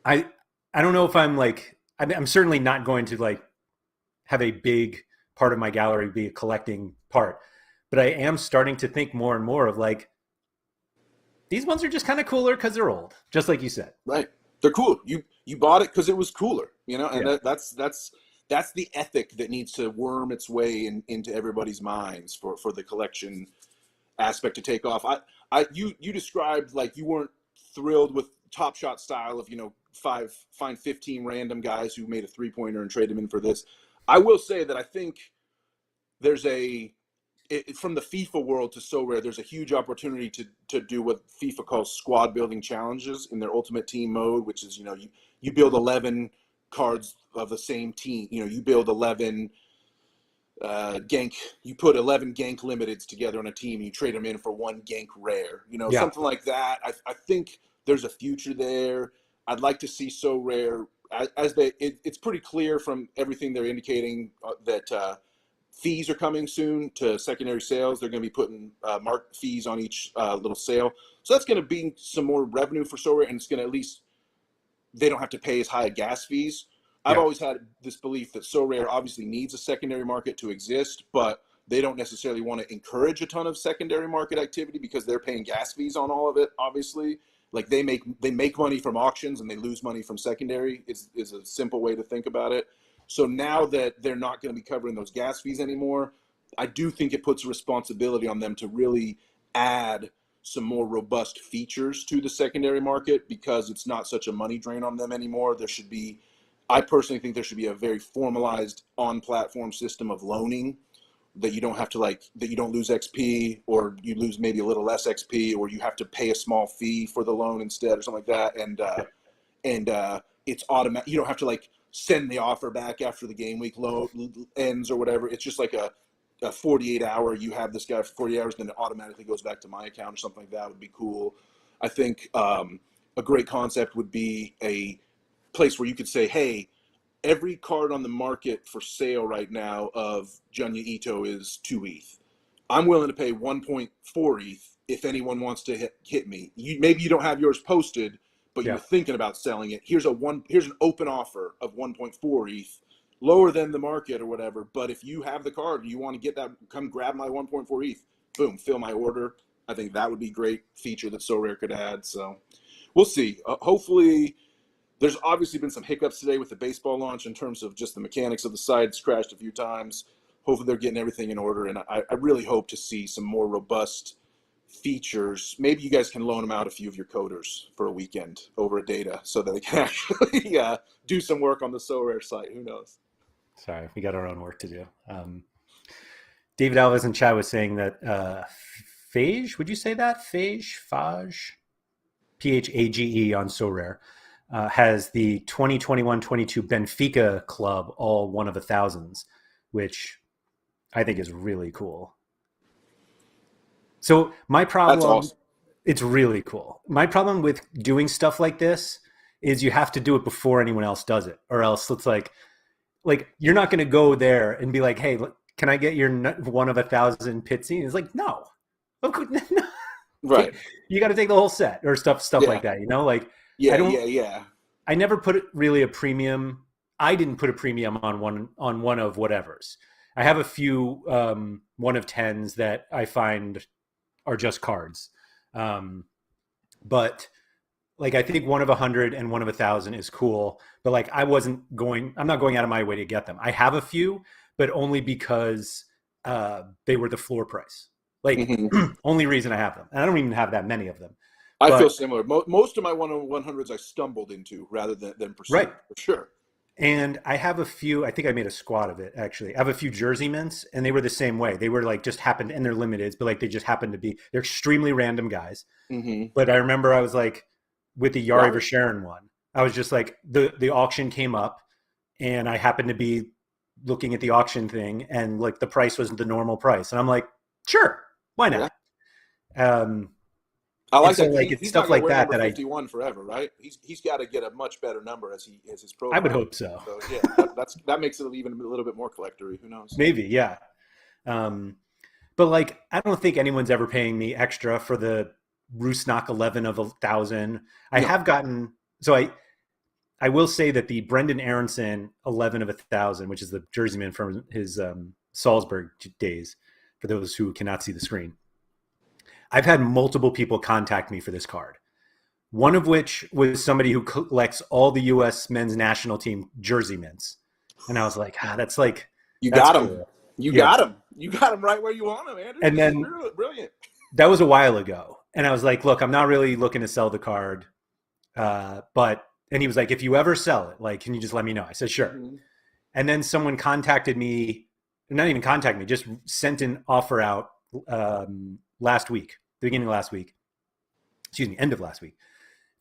I don't know if I'm like, I'm certainly not going to like have a big part of my gallery be a collecting part, but I am starting to think more and more of like, these ones are just kind of cooler because they're old, just like you said. Right. They're cool. You bought it because it was cooler, you know, and that's the ethic that needs to worm its way into everybody's minds for the collection aspect to take off. You described like you weren't thrilled with Top Shot style of, you know, find 15 random guys who made a 3-pointer and trade them in for this. I will say that I think there's from the FIFA world to Sorare, there's a huge opportunity to do what FIFA calls squad building challenges in their Ultimate Team mode, which is, you know, you build 11 cards of the same team. You know, you build 11 gank, you put 11 gank limiteds together on a team and you trade them in for one gank rare, you know, something like that. I think there's a future there. I'd like to see Sorare it's pretty clear from everything they're indicating that fees are coming soon to secondary sales. They're going to be putting marked fees on each little sale. So that's going to be some more revenue for Sorare, and it's going to at least, they don't have to pay as high gas fees. I've always had this belief that Sorare obviously needs a secondary market to exist, but they don't necessarily want to encourage a ton of secondary market activity because they're paying gas fees on all of it, obviously. Like they make money from auctions and they lose money from secondary is a simple way to think about it. So now that they're not going to be covering those gas fees anymore, I do think it puts a responsibility on them to really add some more robust features to the secondary market because it's not such a money drain on them anymore. I personally think there should be a very formalized on-platform system of loaning that you don't have to that you don't lose XP, or you lose maybe a little less XP, or you have to pay a small fee for the loan instead or something like that. And it's automatic. You don't have to send the offer back after the game week ends or whatever. It's just like a 48-hour, you have this guy for 40 hours, then it automatically goes back to my account or something like that would be cool. I think a great concept would be a place where you could say, hey, every card on the market for sale right now of Junya Ito is 2 ETH. I'm willing to pay 1.4 ETH if anyone wants to hit me. Maybe you don't have yours posted, but you're thinking about selling it. Here's an open offer of 1.4 ETH, lower than the market or whatever. But if you have the card and you want to get that, come grab my 1.4 ETH, boom, fill my order. I think that would be a great feature that Sorare could add. So we'll see. Hopefully, there's obviously been some hiccups today with the baseball launch in terms of just the mechanics of the site. It's crashed a few times. Hopefully they're getting everything in order. And I really hope to see some more robust features. Maybe you guys can loan them out a few of your coders for a weekend over a data so that they can actually do some work on the Sorare site. Who knows? Sorry, we got our own work to do. David Alves in chat was saying that Phage, would you say that? Phage? Phage on Sorare. Has the 2021-22 Benfica club all one of 1,000s, which I think is really cool. So my problem, that's awesome. It's really cool. My problem with doing stuff like this is you have to do it before anyone else does it, or else it's like like you're not going to go there and be like, hey, can I get your one of 1,000 Pitsy? It's like, no. Right. You got to take the whole set or stuff Yeah. like that, like Yeah, yeah. I never put really a premium. I didn't put a premium on one of whatever's. I have a few one of 10s that I find are just cards. But like, I think one of 100 and one of 1,000 is cool, but like, I'm not going out of my way to get them. I have a few, but only because they were the floor price. Like, only reason I have them. And I don't even have that many of them. I feel similar. Most of my 100s I stumbled into rather than pursued. Right. For sure. And I have a few, I think I made a squad of it, actually. I have a few Jersey mints, and they were the same way. They were like, just happened, and they're limiteds, but like, they just happened to be, they're extremely random guys. But I remember I was like, with the Yari Versharon one, I was just like, the auction came up, and I happened to be looking at the auction thing, and like, the price was the normal price. And I'm like, sure, why not? Yeah. I like that. Like, it's stuff like that. That 51 forever, right? He's got to get a much better number as his profile. I would hope so. So yeah, that makes it even a little bit more collectory. Who knows? Maybe, yeah. But like, I don't think anyone's ever paying me extra for the Rusnak 11 of 1,000. I have gotten, so I will say that the Brendan Aronson 11 of 1,000, which is the Jerseyman from his Salzburg days, for those who cannot see the screen. I've had multiple people contact me for this card. One of which was somebody who collects all the U.S. men's national team jersey mints. And I was like, that's like... You got him. Cool. You got him. You got him right where you want him, Andrew. And then... Brilliant. That was a while ago. And I was like, look, I'm not really looking to sell the card. But... And he was like, if you ever sell it, like, can you just let me know? I said, sure. And then someone contacted me, not even contacted me, just sent an offer out last week, the beginning of last week, end of last week,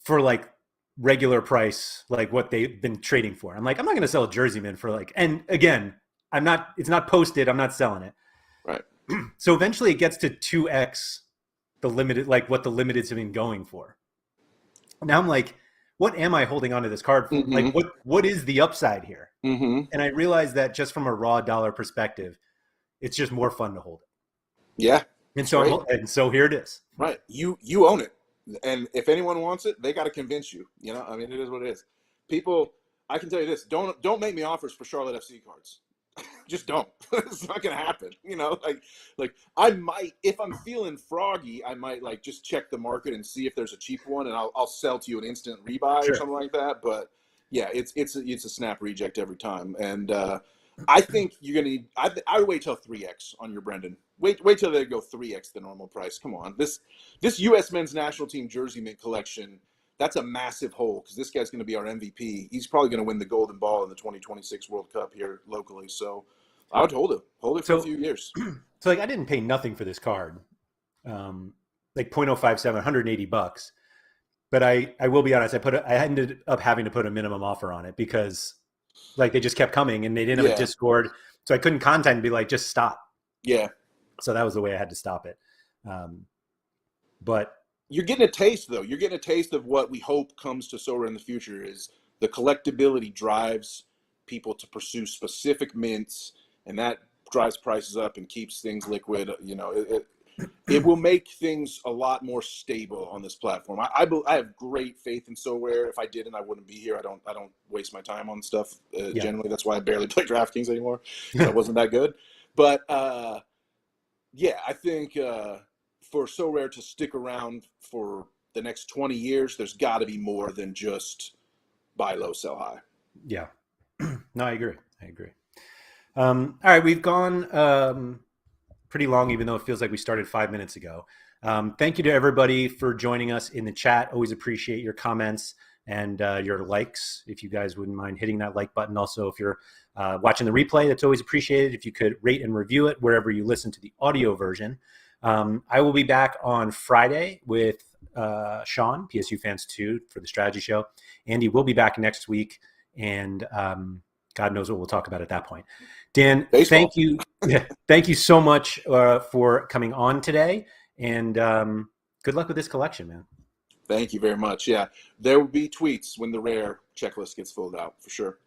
for like regular price, like what they've been trading for. I'm like, I'm not going to sell a Jerseyman for like, and again, it's not posted. I'm not selling it. Right. So eventually it gets to 2X the limited, like what the limiteds have been going for. Now I'm like, what am I holding onto this card for? Like, what is the upside here? And I realized that just from a raw dollar perspective, it's just more fun to hold it. Yeah. And so here it is. Right. You own it. And if anyone wants it, they got to convince you. I mean, it is what it is. People, I can tell you this, don't make me offers for Charlotte FC cards. Just don't. It's not going to happen. Like I might, if I'm feeling froggy, I might like just check the market and see if there's a cheap one, and I'll sell to you an instant rebuy or something like that. But yeah, it's a snap reject every time. And I think you're going to I would wait till 3X on your Brendan. Wait till they go 3X the normal price. Come on. This U.S. men's national team jersey mint collection, that's a massive hole because this guy's going to be our MVP. He's probably going to win the golden ball in the 2026 World Cup here locally. So I would hold it for a few years. So like, I didn't pay nothing for this card. Like 0.057, $180. But I will be honest, I ended up having to put a minimum offer on it because like they just kept coming and they didn't have a Discord. So I couldn't contact and be like, just stop. Yeah. So that was the way I had to stop it. But you're getting a taste, though. You're getting a taste of what we hope comes to Sorare in the future is the collectability drives people to pursue specific mints, and that drives prices up and keeps things liquid. It will make things a lot more stable on this platform. I have great faith in Sorare. If I didn't, I wouldn't be here. I don't waste my time on stuff generally. That's why I barely play DraftKings anymore. I wasn't that good. But yeah, I think for Sorare to stick around for the next 20 years, there's got to be more than just buy low, sell high. Yeah. No, I agree. All right, we've gone pretty long, even though it feels like we started 5 minutes ago. Thank you to everybody for joining us in the chat. Always appreciate your comments and your likes. If you guys wouldn't mind hitting that like button. Also, if you're watching the replay, that's always appreciated. If you could rate and review it wherever you listen to the audio version. I will be back on Friday with Sean, PSU Fans 2, for the strategy show. Andy will be back next week, and God knows what we'll talk about at that point. Dan, Baseball. Thank you. Thank you so much for coming on today, and good luck with this collection, man. Thank you very much. Yeah, there will be tweets when the rare checklist gets filled out, for sure.